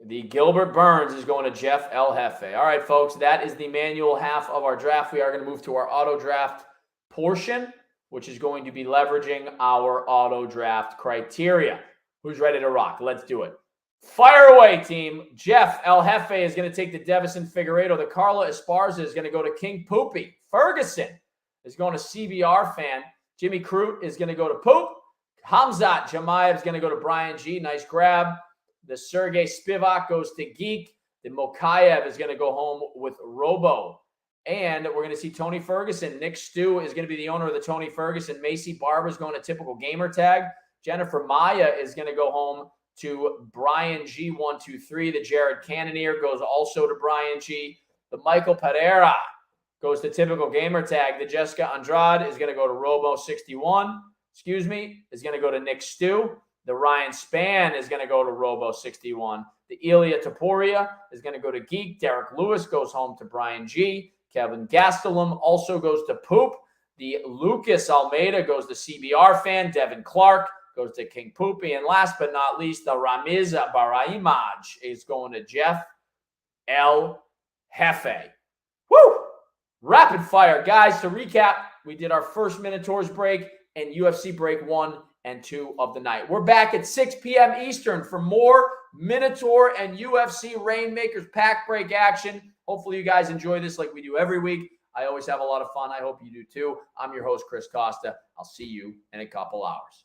[SPEAKER 1] The Gilbert Burns is going to Jeff El Jefe. All right, folks, that is the manual half of our draft. We are going to move to our auto draft portion, which is going to be leveraging our auto draft criteria. Who's ready to rock? Let's do it. Fire away, team. Jeff El Jefe is going to take the Devison Figueiredo. The Carla Esparza is going to go to King Poopy. Ferguson is going to CBR fan. Jimmy Crute is going to go to Poop. Hamzat Jamayev is going to go to Brian G. Nice grab. The Sergey Spivak goes to Geek. The Mokayev is going to go home with Robo. And we're going to see Tony Ferguson. Nick Stew is going to be the owner of the Tony Ferguson. Macy Barber is going to typical gamer tag. Jennifer Maya is going to go home to Brian G. 123. The Jared Cannonier goes also to Brian G. The Michael Pereira goes to typical gamer tag. The Jessica Andrade is going to go to Robo 61. Is going to go to Nick Stew. The Ryan Spann is going to go to Robo 61. The Ilya Taporia is going to go to Geek. Derek Lewis goes home to Brian G. Kevin Gastelum also goes to Poop. The Lucas Almeida goes to CBR fan. Devin Clark goes to King Poopy. And last but not least, the Ramiz Baraimaj is going to Jeff El Jefe. Woo! Rapid fire, guys. To recap, we did our first Minotaurs break and UFC break 1 and 2 of the night. We're back at 6 p.m. Eastern for more Minotaur and UFC Reignmakers pack break action. Hopefully you guys enjoy this like we do every week. I always have a lot of fun. I hope you do too. I'm your host, Chris Costa. I'll see you in a couple hours.